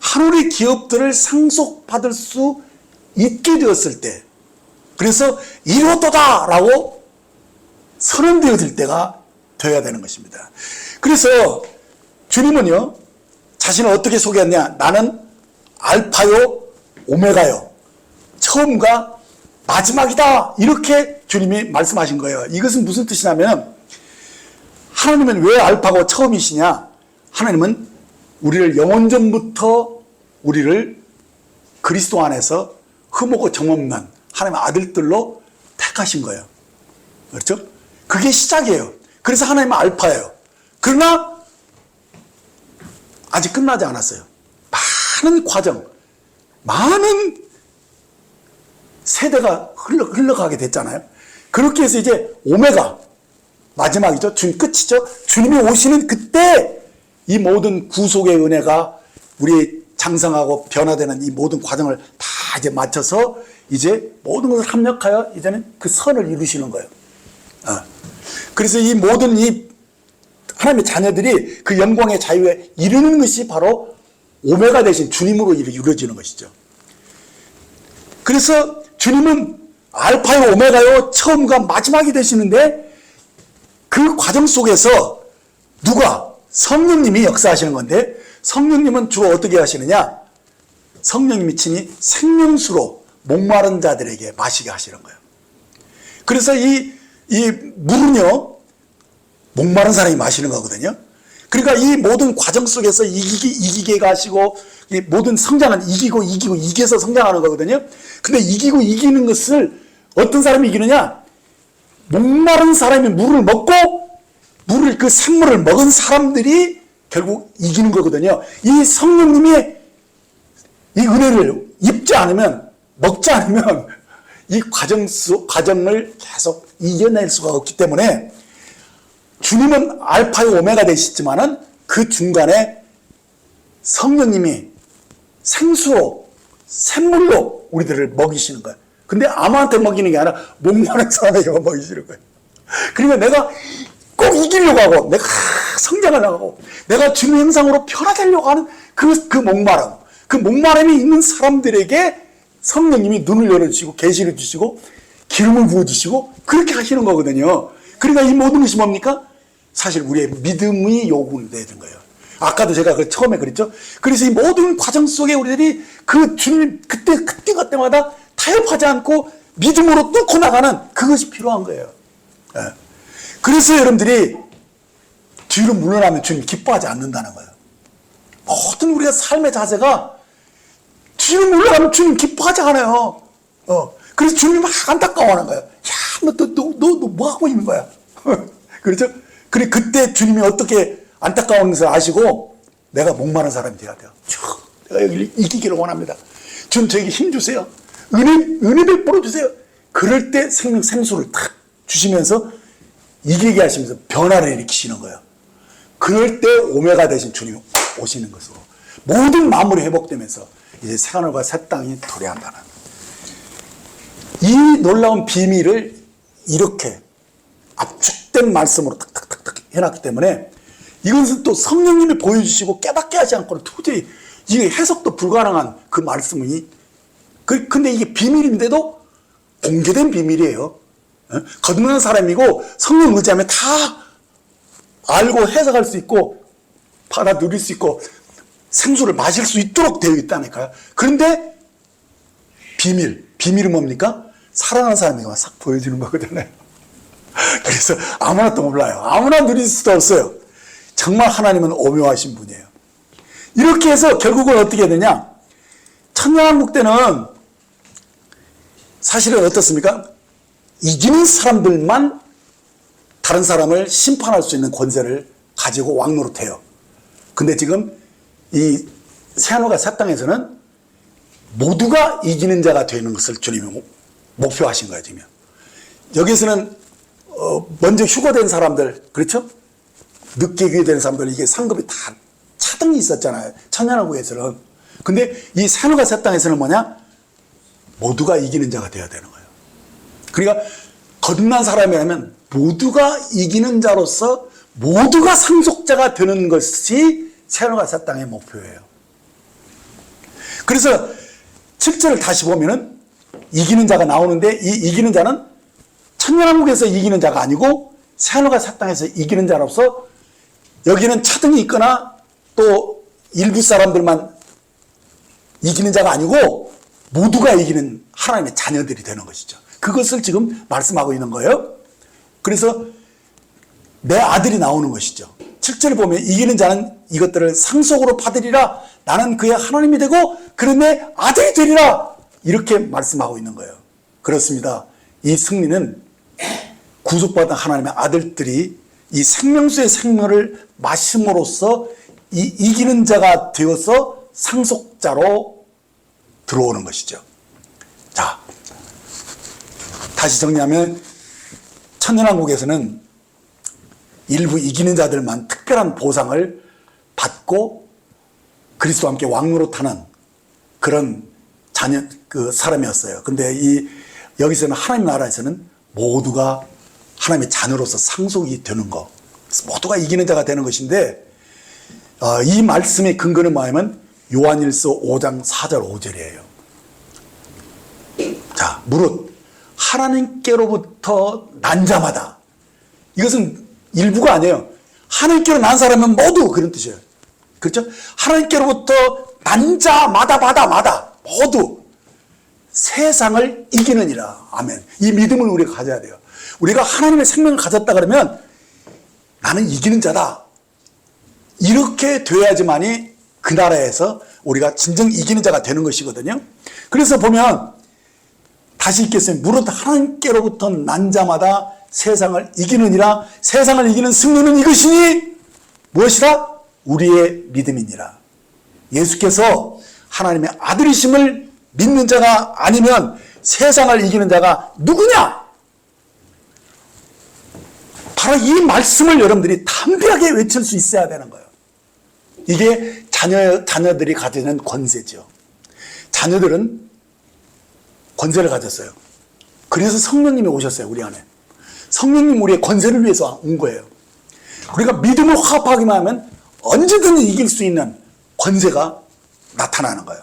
하늘의 기업들을 상속받을 수 있게 되었을 때, 그래서 이루었도다 라고 선언되어질 때가 되어야 되는 것입니다. 그래서 주님은요, 자신을 어떻게 소개했냐? 나는 알파요 오메가요 처음과 마지막이다, 이렇게 주님이 말씀하신 거예요. 이것은 무슨 뜻이냐면, 하나님은 왜 알파고 처음이시냐? 하나님은 우리를 영원전부터 우리를 그리스도 안에서 흠없고 정없는 하나님의 아들들로 택하신 거예요. 그렇죠? 그게 시작이에요. 그래서 하나님은 알파예요. 그러나 아직 끝나지 않았어요. 많은 과정, 많은 세대가 흘러가게 됐잖아요. 그렇게 해서 이제 오메가, 마지막이죠. 주님 끝이죠. 주님이 오시는 그때 이 모든 구속의 은혜가 우리 장성하고 변화되는 이 모든 과정을 다 이제 맞춰서 이제 모든 것을 합력하여 이제는 그 선을 이루시는 거예요. 그래서 이 모든 이 하나님의 자녀들이 그 영광의 자유에 이르는 것이 바로 오메가 대신 주님으로 이루어지는 것이죠. 그래서 주님은 알파요 오메가요 처음과 마지막이 되시는데, 그 과정 속에서 누가? 성령님이 역사하시는 건데, 성령님은 주로 어떻게 하시느냐? 성령님이 친히 생명수로 목마른 자들에게 마시게 하시는 거예요. 그래서 이 물은요, 목마른 사람이 마시는 거거든요. 그러니까 이 모든 과정 속에서 이기게 하시고, 이 모든 성장은 이기서 성장하는 거거든요. 근데 이기고 이기는 것을 어떤 사람이 이기느냐? 목마른 사람이 물을 먹고, 그 생물을 먹은 사람들이 결국 이기는 거거든요. 이 성령님의 이 은혜를 입지 않으면, 먹지 않으면 이 과정을 계속 이겨낼 수가 없기 때문에, 주님은 알파요 오메가 되시지만은 그 중간에 성령님이 생수로, 샘물로 우리들을 먹이시는 거예요. 근데 아무한테 먹이는 게 아니라 목마른 사람에게만 먹이시는 거예요. 그러니까 내가 꼭 이기려고 하고, 내가 성장하려고 하고, 내가 주님 형상으로 변화되려고 하는 그 목마름, 그 목마름이 있는 사람들에게 성령님이 눈을 열어주시고 계시를 주시고 기름을 부어주시고 그렇게 하시는 거거든요. 그러니까 이 모든 것이 뭡니까? 사실 우리의 믿음이 요구되는 거예요. 아까도 제가 처음에 그랬죠. 그래서 이 모든 과정 속에 우리들이 그 주님 그때마다 타협하지 않고 믿음으로 뚫고 나가는 그것이 필요한 거예요. 그래서 여러분들이 뒤로 물러나면 주님 기뻐하지 않는다는 거예요. 모든 우리가 삶의 자세가 주님 올라가면 주님 기뻐하지 않아요. 그래서 주님이 막 안타까워하는 거예요. 야, 너 뭐 하고 있는 거야? 그렇죠? 그래, 그때 주님이 어떻게 안타까운 것을 아시고, 내가 목마른 사람이 되어야 돼요. 내가 여기를 이기기를 원합니다. 주님 저에게 힘 주세요. 은혜 베풀어 주세요. 그럴 때 생수를 탁 주시면서 이기게 하시면서 변화를 일으키시는 거예요. 그럴 때 오메가 되신 주님이 오시는 것으로 모든 마무리 회복되면서 이제 새하늘과 새 땅이 도래한다는 이 놀라운 비밀을 이렇게 압축된 말씀으로 탁탁탁탁 해놨기 때문에 이것은 또 성령님이 보여주시고 깨닫게 하지 않고는 도저히 이게 해석도 불가능한 그 말씀이 근데 이게 비밀인데도 공개된 비밀이에요. 거듭난 사람이고 성령 의지하면 다 알고 해석할 수 있고 받아들일 수 있고 생수를 마실 수 있도록 되어 있다니까요. 그런데 비밀은 뭡니까? 사랑하는 사람이 싹 보여주는 거거든요. 그래서 아무나 또 몰라요. 아무나 누릴 수도 없어요. 정말 하나님은 오묘하신 분이에요. 이렇게 해서 결국은 어떻게 되냐? 천년왕국 때는 사실은 어떻습니까? 이기는 사람들만 다른 사람을 심판할 수 있는 권세를 가지고 왕노릇해요. 근데 지금 이 새하늘과 새 땅에서는 모두가 이기는 자가 되는 것을 주님이 목표하신 거예요. 지금 여기서는 먼저 휴거된 사람들, 그렇죠? 늦게 귀되는 사람들, 이게 상급이 다 차등이 있었잖아요. 천년왕국에서는. 근데 이 새하늘과 새 땅에서는 뭐냐? 모두가 이기는 자가 되어야 되는 거예요. 그러니까 거듭난 사람이라면 모두가 이기는 자로서 모두가 상속자가 되는 것이 새하늘과 새 땅의 목표예요. 그래서 7절을 다시 보면은 이기는 자가 나오는데 이 이기는 자는 천년왕국에서 이기는 자가 아니고 새하늘과 새 땅에서 이기는 자로서 여기는 차등이 있거나 또 일부 사람들만 이기는 자가 아니고 모두가 이기는 하나님의 자녀들이 되는 것이죠. 그것을 지금 말씀하고 있는 거예요. 그래서 내 아들이 나오는 것이죠. 7절을 보면 이기는 자는 이것들을 상속으로 받으리라. 나는 그의 하나님이 되고 그는 내 아들이 되리라. 이렇게 말씀하고 있는 거예요. 그렇습니다. 이 승리는 구속받은 하나님의 아들들이 이 생명수의 생명을 마심으로써 이 이기는 자가 되어서 상속자로 들어오는 것이죠. 자, 다시 정리하면 천년왕국에서는 일부 이기는 자들만 특별한 보상을 받고 그리스도와 함께 왕노릇하는 그런 사람이었어요. 근데 여기서는 하나님 나라에서는 모두가 하나님의 자녀로서 상속이 되는 거, 모두가 이기는 자가 되는 것인데 이 말씀의 근거는 뭐냐면 요한일서 5장 4절 5절이에요. 자, 무릇 하나님께로부터 난 자마다, 이것은 일부가 아니에요. 하나님께로 난 사람은 모두 그런 뜻이에요. 그렇죠? 하나님께로부터 난 자마다 모두 세상을 이기느니라. 아멘. 이 믿음을 우리가 가져야 돼요. 우리가 하나님의 생명을 가졌다 그러면 나는 이기는 자다. 이렇게 돼야지만이 그 나라에서 우리가 진정 이기는 자가 되는 것이거든요. 그래서 보면 다시 읽겠습니다. 무릇 하나님께로부터 난 자마다 세상을 이기느니라. 세상을 이기는 승리는 이것이니 무엇이라? 우리의 믿음이니라. 예수께서 하나님의 아들이심을 믿는 자가 아니면 세상을 이기는 자가 누구냐? 바로 이 말씀을 여러분들이 담대하게 외칠 수 있어야 되는 거예요. 이게 자녀들이 가지는 권세죠. 자녀들은 권세를 가졌어요. 그래서 성령님이 오셨어요, 우리 안에. 성령님 우리의 권세를 위해서 온 거예요. 우리가 믿음을 화합하기만 하면 언제든지 이길 수 있는 권세가 나타나는 거예요.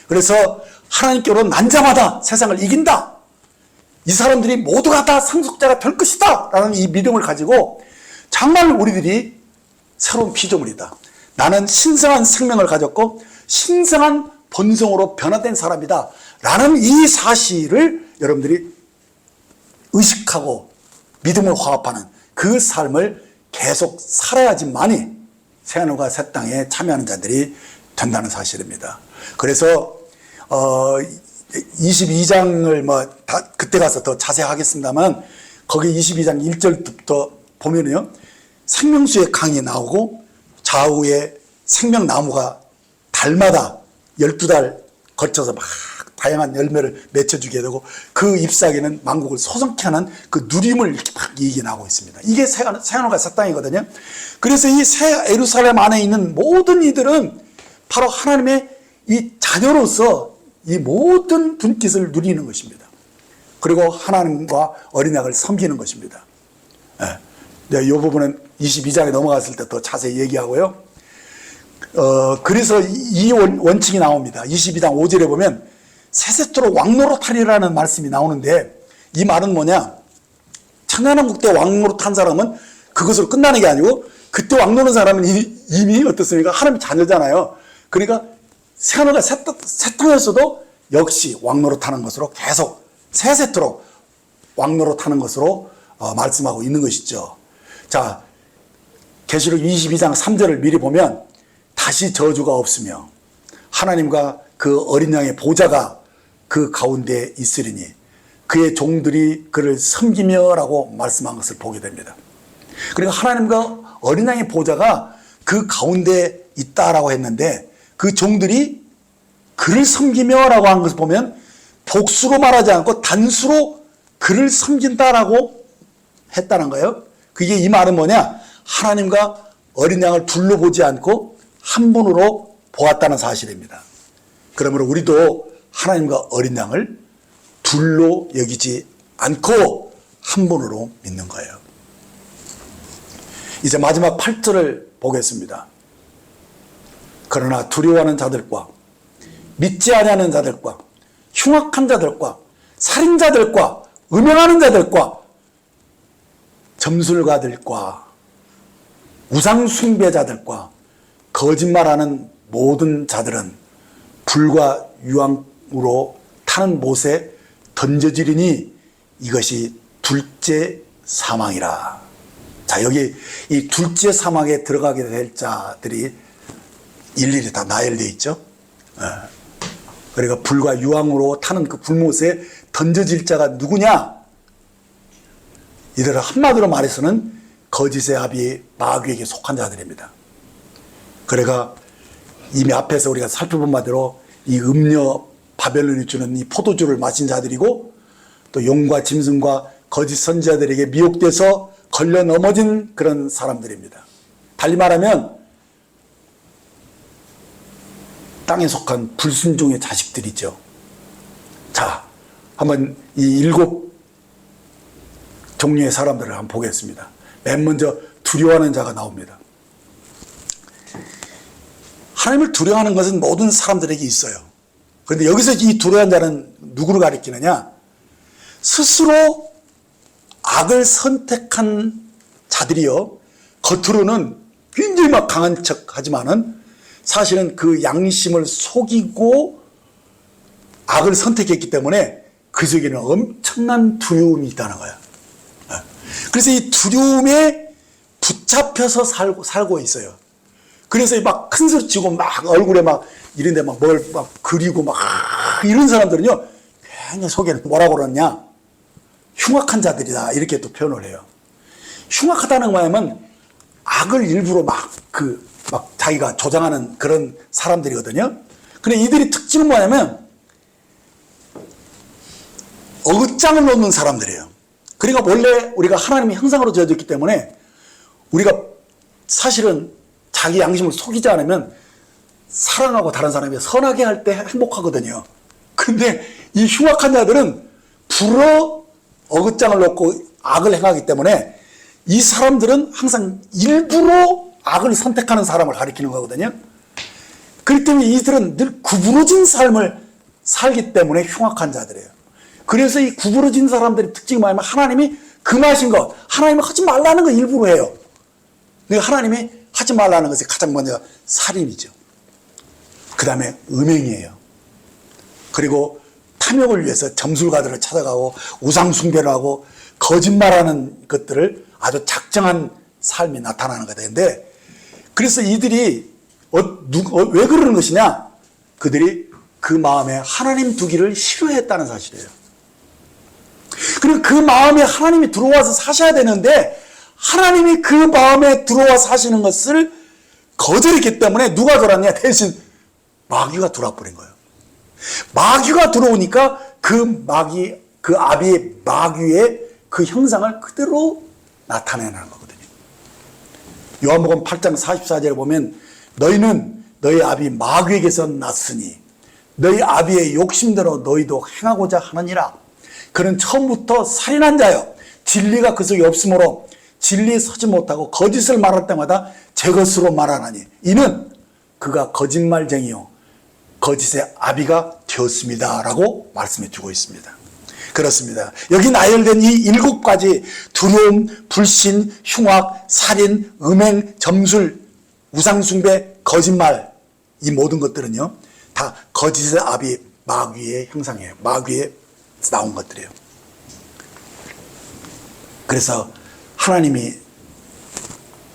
그래서 하나님께로 난 자마다 세상을 이긴다. 이 사람들이 모두가 다 상속자가 될 것이다 라는 이 믿음을 가지고 정말 우리들이 새로운 피조물이다. 나는 신성한 생명을 가졌고 신성한 본성으로 변화된 사람이다 라는 이 사실을 여러분들이 의식하고 믿음을 화합하는 그 삶을 계속 살아야지만이 새하늘과 새 땅에 참여하는 자들이 된다는 사실입니다. 그래서 22장을 그때 가서 더 자세히 하겠습니다만, 거기 22장 1절부터 보면요, 생명수의 강이 나오고 좌우에 생명나무가 달마다 12달 거쳐서 막 다양한 열매를 맺혀주게 되고, 그 잎사귀는 만국을 소성케 하는 그 누림을 이렇게 막 이익이 나오고 있습니다. 이게 새하늘과 새 땅이거든요. 그래서 이 새 예루살렘 안에 있는 모든 이들은 바로 하나님의 이 자녀로서 이 모든 분깃을 누리는 것입니다. 그리고 하나님과 어린 양을 섬기는 것입니다. 네, 이 부분은 22장에 넘어갔을 때 더 자세히 얘기하고요. 그래서 이 원칙이 나옵니다. 22장 5절에 보면 세세토록 왕노릇하리라는 말씀이 나오는데, 이 말은 뭐냐? 천년왕국 때 왕노릇한 사람은 그것으로 끝나는 게 아니고, 그때 왕노릇한 사람은 이미 어떻습니까? 하나님의 자녀잖아요. 그러니까 새하늘과 새 땅에서도 역시 왕노릇하는 것으로 계속 세세토록 왕노릇하는 것으로 말씀하고 있는 것이죠. 자, 계시록 22장 3절을 미리 보면 다시 저주가 없으며 하나님과 그 어린 양의 보좌가 그 가운데 있으리니 그의 종들이 그를 섬기며 라고 말씀한 것을 보게 됩니다. 그러니까 하나님과 어린 양의 보좌가 그 가운데 있다라고 했는데, 그 종들이 그를 섬기며 라고 한 것을 보면 복수로 말하지 않고 단수로 그를 섬긴다라고 했다는 거예요. 그게 이 말은 뭐냐? 하나님과 어린 양을 둘로 보지 않고 한 분으로 보았다는 사실입니다. 그러므로 우리도 하나님과 어린 양을 둘로 여기지 않고 한 분으로 믿는 거예요. 이제 마지막 8절을 보겠습니다. 그러나 두려워하는 자들과 믿지 아니하는 자들과 흉악한 자들과 살인자들과 음행하는 자들과 점술가들과 우상숭배자들과 거짓말하는 모든 자들은 불과 유황으로 타는 못에 던져지리니 이것이 둘째 사망이라. 자, 여기 이 둘째 사망에 들어가게 될 자들이 일일이 다 나열되어 있죠. 그러니까 불과 유황으로 타는 그 불못에 던져질 자가 누구냐? 이들은 한마디로 말해서는 거짓의 아비 마귀에게 속한 자들입니다. 그러니까 이미 앞에서 우리가 살펴본 바대로 이 음녀 바벨론이 주는 이 포도주를 마신 자들이고, 또 용과 짐승과 거짓 선지자들에게 미혹돼서 걸려 넘어진 그런 사람들입니다. 달리 말하면 땅에 속한 불순종의 자식들이죠. 자, 한번 이 7 종류의 사람들을 한번 보겠습니다. 맨 먼저 두려워하는 자가 나옵니다. 하나님을 두려워하는 것은 모든 사람들에게 있어요. 그런데 여기서 이 두려워하는 자는 누구를 가리키느냐? 스스로 악을 선택한 자들이요, 겉으로는 굉장히 막 강한 척 하지만은 사실은 그 양심을 속이고 악을 선택했기 때문에 그 속에는 엄청난 두려움이 있다는 거야. 그래서 이 두려움에 붙잡혀서 살고 있어요. 그래서 막 큰 소리 치고 막 얼굴에 막 이런데 막 뭘 막 그리고 막 이런 사람들은요, 굉장히 속에는 뭐라고 그러냐? 흉악한 자들이다, 이렇게 또 표현을 해요. 흉악하다는 거냐면 악을 일부러 막 자기가 조장하는 그런 사람들이거든요. 근데 이들이 특징은 뭐냐면 어긋장을 놓는 사람들이에요. 그러니까 원래 우리가 하나님의 형상으로 지어졌기 때문에 우리가 사실은 자기 양심을 속이지 않으면 사랑하고 다른 사람이 선하게 할 때 행복하거든요. 근데 이 흉악한 자들은 불어 어긋장을 놓고 악을 행하기 때문에 이 사람들은 항상 일부러 악을 선택하는 사람을 가리키는 거거든요. 그렇기 때문에 이들은 늘 구부러진 삶을 살기 때문에 흉악한 자들이에요. 그래서 이 구부러진 사람들의 특징이 뭐냐면 하나님이 금하신 것, 하나님이 하지 말라는 거 일부러 해요. 근데 하나님이 하지 말라는 것이 가장 먼저 살인이죠. 그 다음에 음행이에요. 그리고 탐욕을 위해서 점술가들을 찾아가고 우상숭배를 하고 거짓말하는 것들을 아주 작정한 삶이 나타나는 것인데, 그래서 이들이 왜 그러는 것이냐? 그들이 그 마음에 하나님 두기를 싫어했다는 사실이에요. 그리고 그 마음에 하나님이 들어와서 사셔야 되는데 하나님이 그 마음에 들어와 사시는 것을 거절했기 때문에 누가 들어왔냐? 대신 마귀가 들어와 버린 거예요. 마귀가 들어오니까 그 아비의 마귀의 그 형상을 그대로 나타내는 거거든요. 요한복음 8장 44절에 보면 너희는 너희 아비 마귀에게서 났으니 너희 아비의 욕심대로 너희도 행하고자 하느니라. 그는 처음부터 살인한 자요 진리가 그 속에 없으므로 진리에 서지 못하고 거짓을 말할 때마다 제 것으로 말하나니 이는 그가 거짓말쟁이요 거짓의 아비가 되었습니다 라고 말씀해 주고 있습니다. 그렇습니다. 여기 나열된 이 7가지 두려움, 불신, 흉악, 살인, 음행, 점술, 우상숭배, 거짓말 이 모든 것들은요 다 거짓의 아비 마귀의 형상이에요. 마귀에 나온 것들이에요. 그래서 하나님이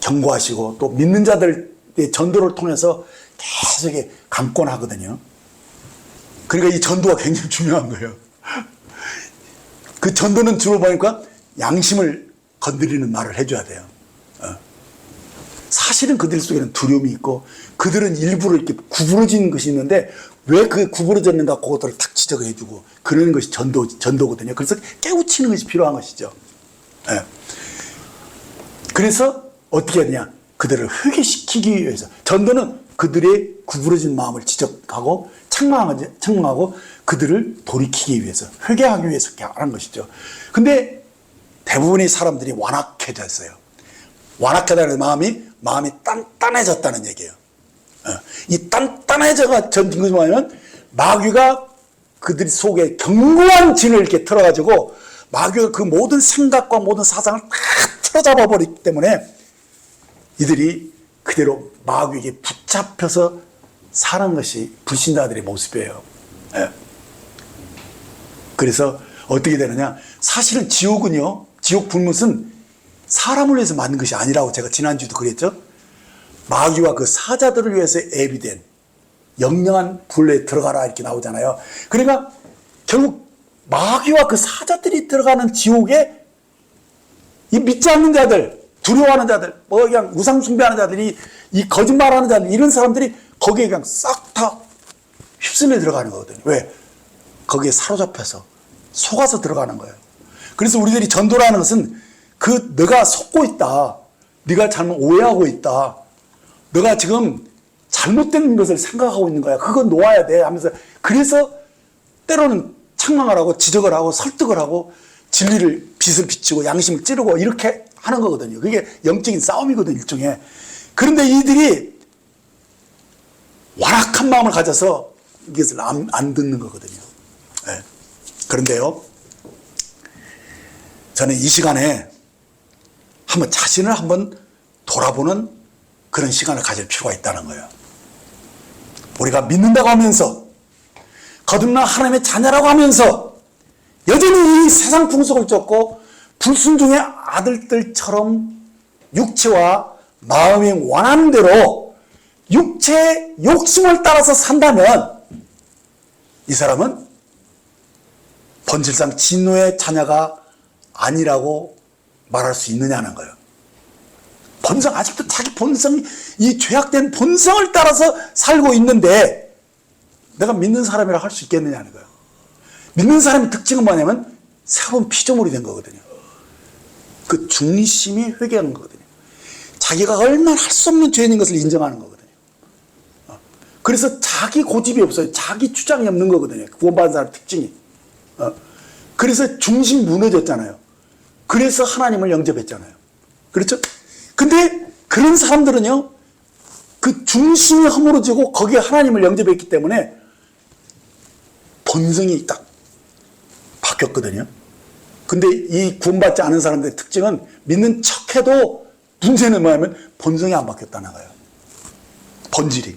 경고하시고 또 믿는 자들의 전도를 통해서 계속 강권하거든요. 그러니까 이 전도가 굉장히 중요한 거예요. 그 전도는 주로 보니까 양심을 건드리는 말을 해줘야 돼요. 사실은 그들 속에는 두려움이 있고 그들은 일부러 이렇게 구부러진 것이 있는데 왜 그 구부러졌는가 그것들을 탁 지적해주고 그러는 것이 전도거든요. 그래서 깨우치는 것이 필요한 것이죠. 그래서 어떻게 해야 되냐? 그들을 회개시키기 위해서 전도는 그들의 구부러진 마음을 지적하고 책망하고 그들을 돌이키기 위해서 회개하기 위해서 이렇게 하는 것이죠. 근데 대부분의 사람들이 완악해졌어요. 완악하다는 마음이 단단해졌다는 얘기예요. 이 단단해져가 전진 것이 뭐냐면 마귀가 그들 속에 견고한 진을 이렇게 틀어가지고 마귀가 그 모든 생각과 모든 사상을 다 틀어잡아 버리기 때문에 이들이 그대로 마귀에게 붙잡혀서 사는 것이 불신자들의 모습이에요. 그래서 어떻게 되느냐? 사실은 지옥은요, 지옥 불못은 사람을 위해서 만든 것이 아니라고 제가 지난주에도 그랬죠. 마귀와 그 사자들을 위해서 예비된 영영한 불에 들어가라 이렇게 나오잖아요. 그러니까 결국 마귀와 그 사자들이 들어가는 지옥에 이 믿지 않는 자들, 두려워하는 자들, 뭐 그냥 우상 숭배하는 자들이 이 거짓말하는 자들 이런 사람들이 거기에 그냥 싹 다 휩쓸려 들어가는 거거든요. 왜? 거기에 사로잡혀서 속아서 들어가는 거예요. 그래서 우리들이 전도라는 것은 너가 속고 있다. 네가 잘못 오해하고 있다. 너가 지금 잘못된 것을 생각하고 있는 거야. 그거 놓아야 돼 하면서 그래서 때로는 책망을 하고 지적을 하고 설득을 하고 진리를 빛을 비추고 양심을 찌르고 이렇게 하는 거거든요. 그게 영적인 싸움이거든요. 일종의. 그런데 이들이 완악한 마음을 가져서 이것을 안 듣는 거거든요. 네. 그런데요, 저는 이 시간에 자신을 한번 돌아보는 그런 시간을 가질 필요가 있다는 거예요. 우리가 믿는다고 하면서 거듭난 하나님의 자녀라고 하면서 여전히 이 세상 풍속을 쫓고 불순종의 아들들처럼 육체와 마음이 원하는 대로 육체의 욕심을 따라서 산다면 이 사람은 본질상 진노의 자녀가 아니라고 말할 수 있느냐는 거예요. 아직도 자기 본성, 이 죄악된 본성을 따라서 살고 있는데 내가 믿는 사람이라 할 수 있겠느냐는 거예요. 믿는 사람의 특징은 뭐냐면 새로운 피조물이 된 거거든요. 그 중심이 회개하는 거거든요. 자기가 얼마나 할 수 없는 죄인 것을 인정하는 거거든요. 그래서 자기 고집이 없어요. 자기 주장이 없는 거거든요. 구원받은 사람의 특징이. 그래서 중심이 무너졌잖아요. 그래서 하나님을 영접했잖아요. 그렇죠? 근데 그런 사람들은요, 그 중심이 허물어지고 거기에 하나님을 영접했기 때문에 본성이 딱 바뀌었거든요. 근데 이 구원받지 않은 사람들의 특징은 믿는 척해도 문제는 뭐냐면 본성이 안 바뀌었다는 거예요. 본질이.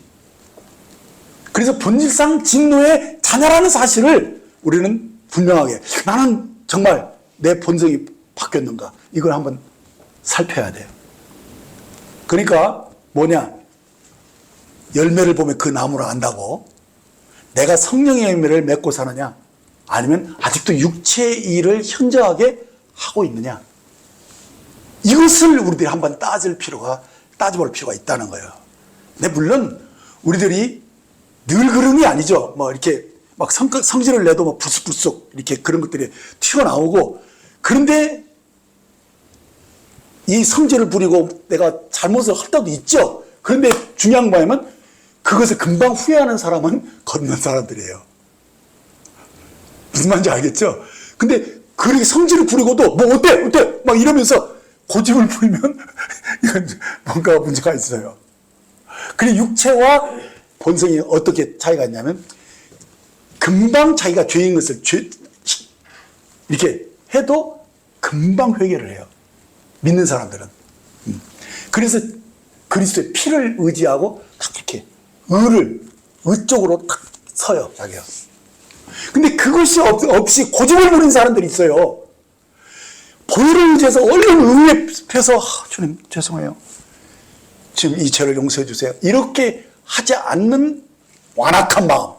그래서 본질상 진노의 자녀라는 사실을 우리는 분명하게 나는 정말 내 본성이 바뀌었는가 이걸 한번 살펴야 돼요. 그러니까 뭐냐? 열매를 보면 그 나무를 안다고 내가 성령의 열매를 맺고 사느냐, 아니면 아직도 육체의 일을 현저하게 하고 있느냐, 이것을 우리들이 한번 따져볼 필요가 있다는 거예요. 근데 물론 우리들이 늘 그런 게 아니죠. 뭐 이렇게 막 성질을 내도 뭐 불쑥불쑥 이렇게 그런 것들이 튀어나오고, 그런데 이 성질을 부리고 내가 잘못을 할 때도 있죠. 그런데 중요한 거 뭐냐면 그것을 금방 후회하는 사람은 걷는 사람들이에요. 무슨 말인지 알겠죠? 근데 그렇게 성질을 부리고도 뭐 어때 막 이러면서 고집을 부리면 이건 뭔가 문제가 있어요. 그리고 육체와 본성이 어떻게 차이가 있냐면, 금방 자기가 죄인 것을 이렇게 해도 금방 회개를 해요. 믿는 사람들은. 그래서 그리스도의 피를 의지하고 딱 이렇게 의 쪽으로 딱 서요, 자기가. 근데 그것이 없이 고집을 부리는 사람들이 있어요. 보혈을 의지해서 얼른 의에 펴서 주님 죄송해요, 지금 이 죄를 용서해 주세요, 이렇게 하지 않는 완악한 마음,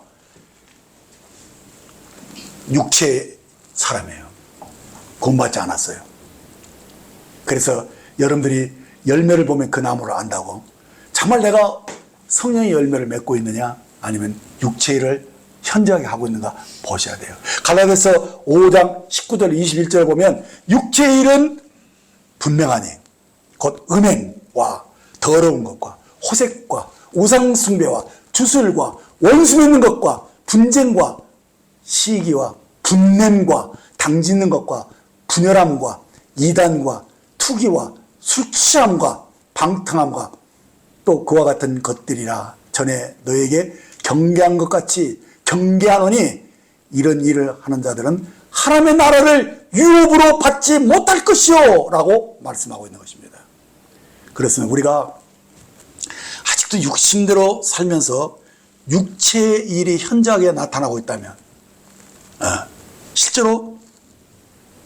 육체의 사람이에요. 구원받지 않았어요. 그래서 여러분들이 열매를 보면 그 나무를 안다고, 정말 내가 성령의 열매를 맺고 있느냐, 아니면 육체를 현저하게 하고 있는가 보셔야 돼요. 갈라디아서 5장 19절 21절을 보면 육체의 일은 분명하니 곧 음행과 더러운 것과 호색과 우상숭배와 주술과 원수 맺는 것과 분쟁과 시기와 분냄과 당짓는 것과 분열함과 이단과 투기와 술 취함과 방탕함과 또 그와 같은 것들이라 전에 너에게 경계한 것 같이 경계하노니 이런 일을 하는 자들은 하나님의 나라를 유업으로 받지 못할 것이요 라고 말씀하고 있는 것입니다. 그렇습니다. 우리가 아직도 육신대로 살면서 육체의 일이 현저하게 나타나고 있다면, 실제로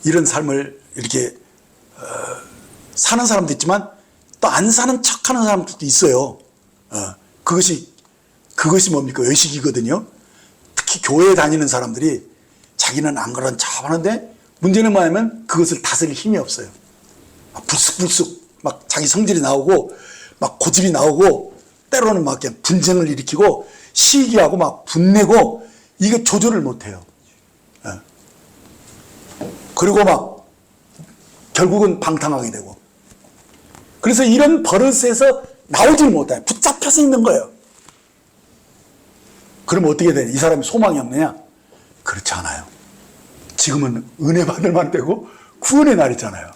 이런 삶을 이렇게 사는 사람도 있지만 또 안 사는 척하는 사람들도 있어요. 그것이 뭡니까? 의식이거든요. 특히 교회에 다니는 사람들이 자기는 안 그런 척 하는데, 문제는 뭐냐면 그것을 다스릴 힘이 없어요. 막 불쑥불쑥 막 자기 성질이 나오고 막 고집이 나오고, 때로는 막 그냥 분쟁을 일으키고 시기하고 막 분내고, 이게 조절을 못해요. 그리고 막 결국은 방탕하게 되고, 그래서 이런 버릇에서 나오질 못해요. 붙잡혀서 있는 거예요. 그럼 어떻게 되냐? 이 사람이 소망이 없느냐? 그렇지 않아요. 지금은 은혜 받을 만 되고 구원의 날이잖아요.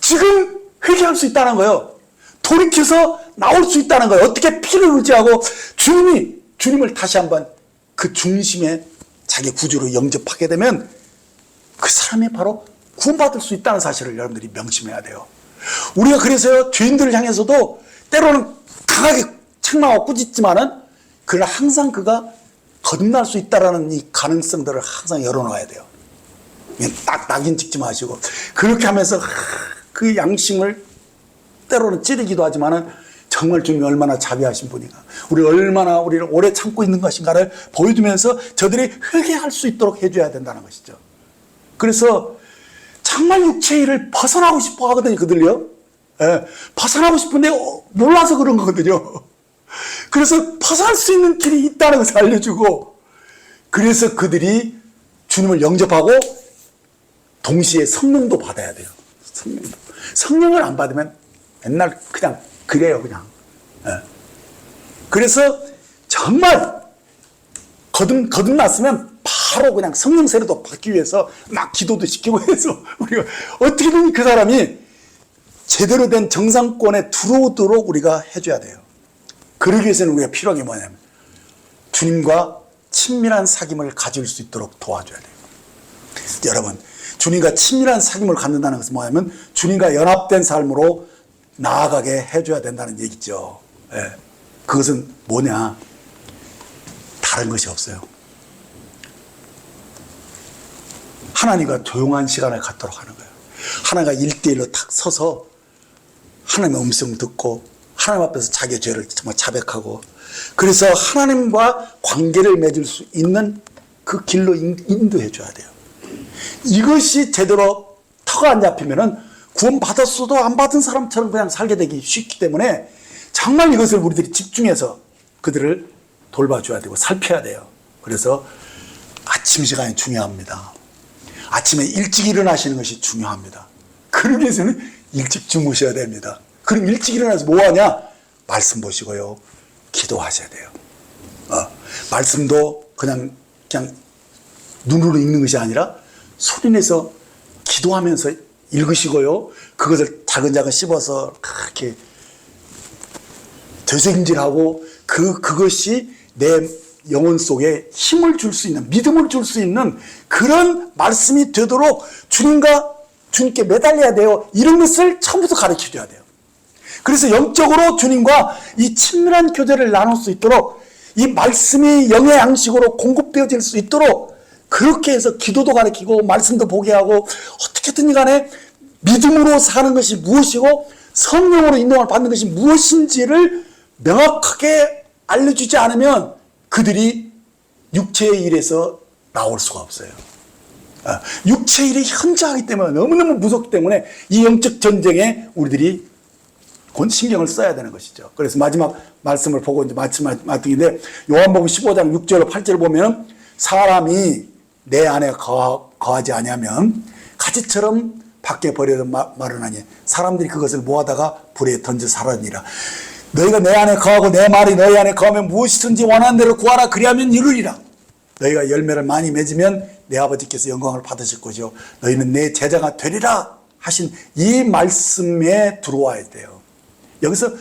지금 회개할 수 있다는 거예요. 돌이켜서 나올 수 있다는 거예요. 어떻게 피를 의지하고 주님을 다시 한번 그 중심에 자기 구주로 영접하게 되면 그 사람이 바로 구원받을 수 있다는 사실을 여러분들이 명심해야 돼요. 우리가 그래서요, 죄인들을 향해서도 때로는 강하게 책망하고 꾸짖지만은, 그러나 항상 그가 거듭날 수 있다는 이 가능성들을 항상 열어놔야 돼요. 딱 낙인 찍지 마시고, 그렇게 하면서 그 양심을 때로는 찌르기도 하지만은, 정말 주님이 얼마나 자비하신 분인가, 얼마나 우리를 오래 참고 있는 것인가를 보여주면서 저들이 회개할 수 있도록 해줘야 된다는 것이죠. 그래서 정말 육체의 일을 벗어나고 싶어 하거든요, 그들요. 벗어나고 싶은데 몰라서 그런 거거든요. 그래서 벗어날 수 있는 길이 있다는 것을 알려주고, 그래서 그들이 주님을 영접하고 동시에 성령도 받아야 돼요. 성령을 안 받으면 맨날 그냥 그래요, 그냥. 그래서 정말 거듭났으면 바로 그냥 성령 세례도 받기 위해서 막 기도도 시키고 해서, 우리가 어떻게든 그 사람이 제대로 된 정상권에 들어오도록 우리가 해줘야 돼요. 그러기 위해서는 우리가 필요한 게 뭐냐면 주님과 친밀한 사귐을 가질 수 있도록 도와줘야 돼요. 여러분, 주님과 친밀한 사귐을 갖는다는 것은 뭐냐면 주님과 연합된 삶으로 나아가게 해줘야 된다는 얘기죠. 그것은 뭐냐? 다른 것이 없어요. 하나님과 조용한 시간을 갖도록 하는 거예요. 하나님과 1대1로 탁 서서 하나님의 음성 듣고, 하나님 앞에서 자기의 죄를 정말 자백하고, 그래서 하나님과 관계를 맺을 수 있는 그 길로 인도해 줘야 돼요. 이것이 제대로 터가 안 잡히면은 구원 받았어도 안 받은 사람처럼 그냥 살게 되기 쉽기 때문에 정말 이것을 우리들이 집중해서 그들을 돌봐줘야 되고 살펴야 돼요. 그래서 아침 시간이 중요합니다. 아침에 일찍 일어나시는 것이 중요합니다. 그러기 위해서는 일찍 주무셔야 됩니다. 그럼 일찍 일어나서 뭐 하냐? 말씀 보시고요. 기도하셔야 돼요. 말씀도 그냥 눈으로 읽는 것이 아니라 소리내서 기도하면서 읽으시고요. 그것을 차근차근 씹어서 그렇게 되새김질하고 그것이 내 영혼 속에 힘을 줄 수 있는, 믿음을 줄 수 있는 그런 말씀이 되도록 주님께 매달려야 돼요. 이런 것을 처음부터 가르쳐 줘야 돼요. 그래서 영적으로 주님과 이 친밀한 교제를 나눌 수 있도록 이 말씀이 영의 양식으로 공급되어질 수 있도록 그렇게 해서 기도도 가르치고 말씀도 보게 하고 어떻게든 간에 믿음으로 사는 것이 무엇이고 성령으로 인도를 받는 것이 무엇인지를 명확하게 알려주지 않으면 그들이 육체의 일에서 나올 수가 없어요. 육체의 일이 현저하기 때문에 너무너무 무섭기 때문에 이 영적 전쟁에 우리들이 곧 신경을 써야 되는 것이죠. 그래서 마지막 말씀을 보고 이제 마침인데 요한복음 15장 6절 8절 보면 사람이 내 안에 거하지 아니하면 가지처럼 밖에 버려도 마르나니 사람들이 그것을 모아다가 불에 던져 살았니라. 너희가 내 안에 거하고 내 말이 너희 안에 거하면 무엇이든지 원하는 대로 구하라 그리하면 이루리라. 너희가 열매를 많이 맺으면 내 아버지께서 영광을 받으실 것이요 너희는 내 제자가 되리라 하신 이 말씀에 들어와야 돼요. 여기서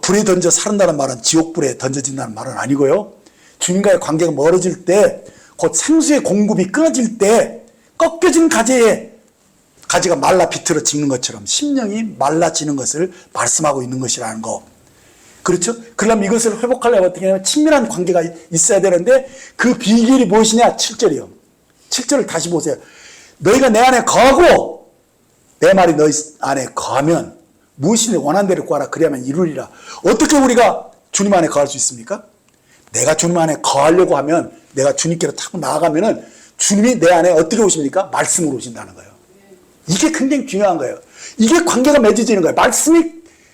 불에 던져 살은다는 말은 지옥불에 던져진다는 말은 아니고요. 주님과의 관계가 멀어질 때 곧 생수의 공급이 끊어질 때 꺾여진 가지가 말라 비틀어 지는 것처럼 심령이 말라지는 것을 말씀하고 있는 것이라는 거. 그렇죠? 그러면 이것을 회복하려면 어떻게 하냐면 친밀한 관계가 있어야 되는데 그 비결이 무엇이냐? 7절이요. 7절을 다시 보세요. 너희가 내 안에 거하고 내 말이 너희 안에 거하면 무엇이든 원하는 대로 구하라 그리하면 이루리라. 어떻게 우리가 주님 안에 거할 수 있습니까? 내가 주님 안에 거하려고 하면 내가 주님께로 타고 나아가면은 주님이 내 안에 어떻게 오십니까? 말씀으로 오신다는 거예요. 이게 굉장히 중요한 거예요. 이게 관계가 맺어지는 거예요. 말씀이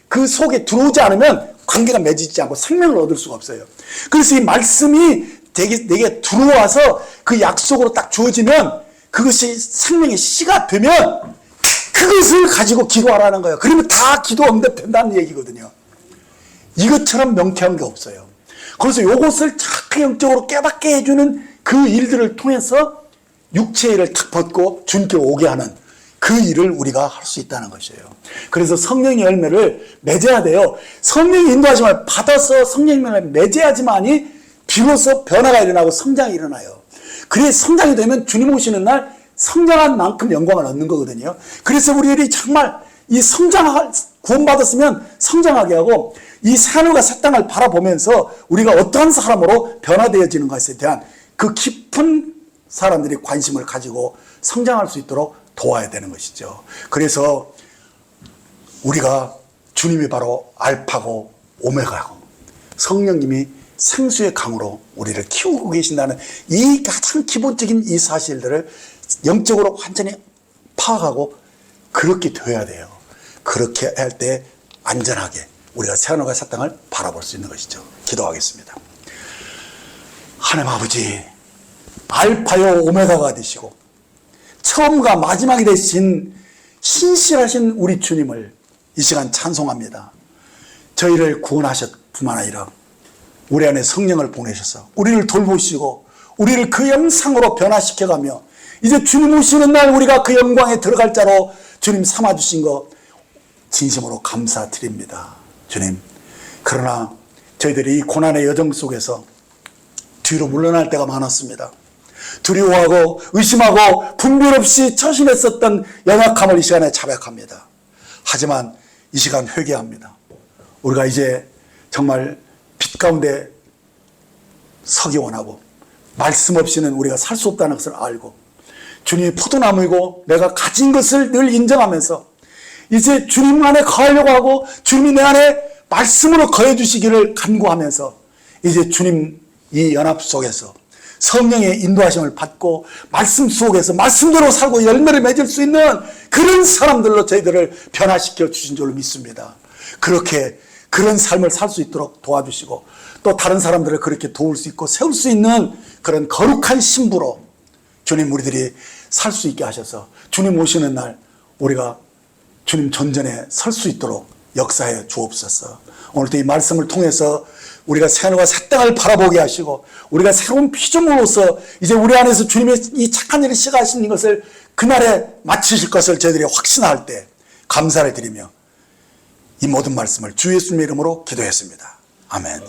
그 속에 들어오지 않으면 관계가 맺어지지 않고 생명을 얻을 수가 없어요. 그래서 이 말씀이 내게 들어와서 그 약속으로 딱 주어지면 그것이 생명의 씨가 되면 그것을 가지고 기도하라는 거예요. 그러면 다 기도 응답된다는 얘기거든요. 이것처럼 명쾌한 게 없어요. 그래서 이것을 착하게 영적으로 깨닫게 해주는 그 일들을 통해서 육체의 일을 탁 벗고 주님께 오게 하는 그 일을 우리가 할 수 있다는 것이에요. 그래서 성령의 열매를 맺어야 돼요. 성령이 인도하시면 받아서 성령의 열매를 맺어야지만이 비로소 변화가 일어나고 성장이 일어나요. 그래 성장이 되면 주님 오시는 날 성장한 만큼 영광을 얻는 거거든요. 그래서 우리들이 정말 이 구원받았으면 성장하게 하고 이 새하늘과 새 땅을 바라보면서 우리가 어떠한 사람으로 변화되어지는 것에 대한 그 깊은 사람들이 관심을 가지고 성장할 수 있도록 도와야 되는 것이죠. 그래서 우리가 주님이 바로 알파고 오메가고 성령님이 생수의 강으로 우리를 키우고 계신다는 이 가장 기본적인 이 사실들을 영적으로 완전히 파악하고 그렇게 되어야 돼요. 그렇게 할 때 안전하게 우리가 새하늘과 새 땅을 바라볼 수 있는 것이죠. 기도하겠습니다. 하나님 아버지, 알파요 오메가가 되시고 처음과 마지막이 되신 신실하신 우리 주님을 이 시간 찬송합니다. 저희를 구원하셨 뿐만 아니라 우리 안에 성령을 보내셔서 우리를 돌보시고 우리를 그 영상으로 변화시켜가며 이제 주님 오시는 날 우리가 그 영광에 들어갈 자로 주님 삼아주신 것 진심으로 감사드립니다. 주님, 그러나 저희들이 이 고난의 여정 속에서 뒤로 물러날 때가 많았습니다. 두려워하고 의심하고 분별 없이 처신했었던 연약함을 이 시간에 자백합니다. 하지만 이 시간 회개합니다. 우리가 이제 정말 빛 가운데 서기 원하고 말씀 없이는 우리가 살 수 없다는 것을 알고 주님이 포도나무이고 내가 가진 것을 늘 인정하면서 이제 주님 안에 거하려고 하고 주님이 내 안에 말씀으로 거해 주시기를 간구하면서 이제 주님 이 연합 속에서 성령의 인도하심을 받고 말씀 속에서 말씀대로 살고 열매를 맺을 수 있는 그런 사람들로 저희들을 변화시켜 주신 줄로 믿습니다. 그렇게 그런 삶을 살 수 있도록 도와주시고 또 다른 사람들을 그렇게 도울 수 있고 세울 수 있는 그런 거룩한 신부로 주님 우리들이 살 수 있게 하셔서 주님 오시는 날 우리가 주님 전전에 설 수 있도록 역사해 주옵소서. 오늘도 이 말씀을 통해서 우리가 새하늘과 새 땅을 바라보게 하시고 우리가 새로운 피조물로서 이제 우리 안에서 주님의 이 착한 일을 시작하신 것을 그날에 마치실 것을 저희들이 확신할 때 감사를 드리며 이 모든 말씀을 주 예수님의 이름으로 기도했습니다. 아멘.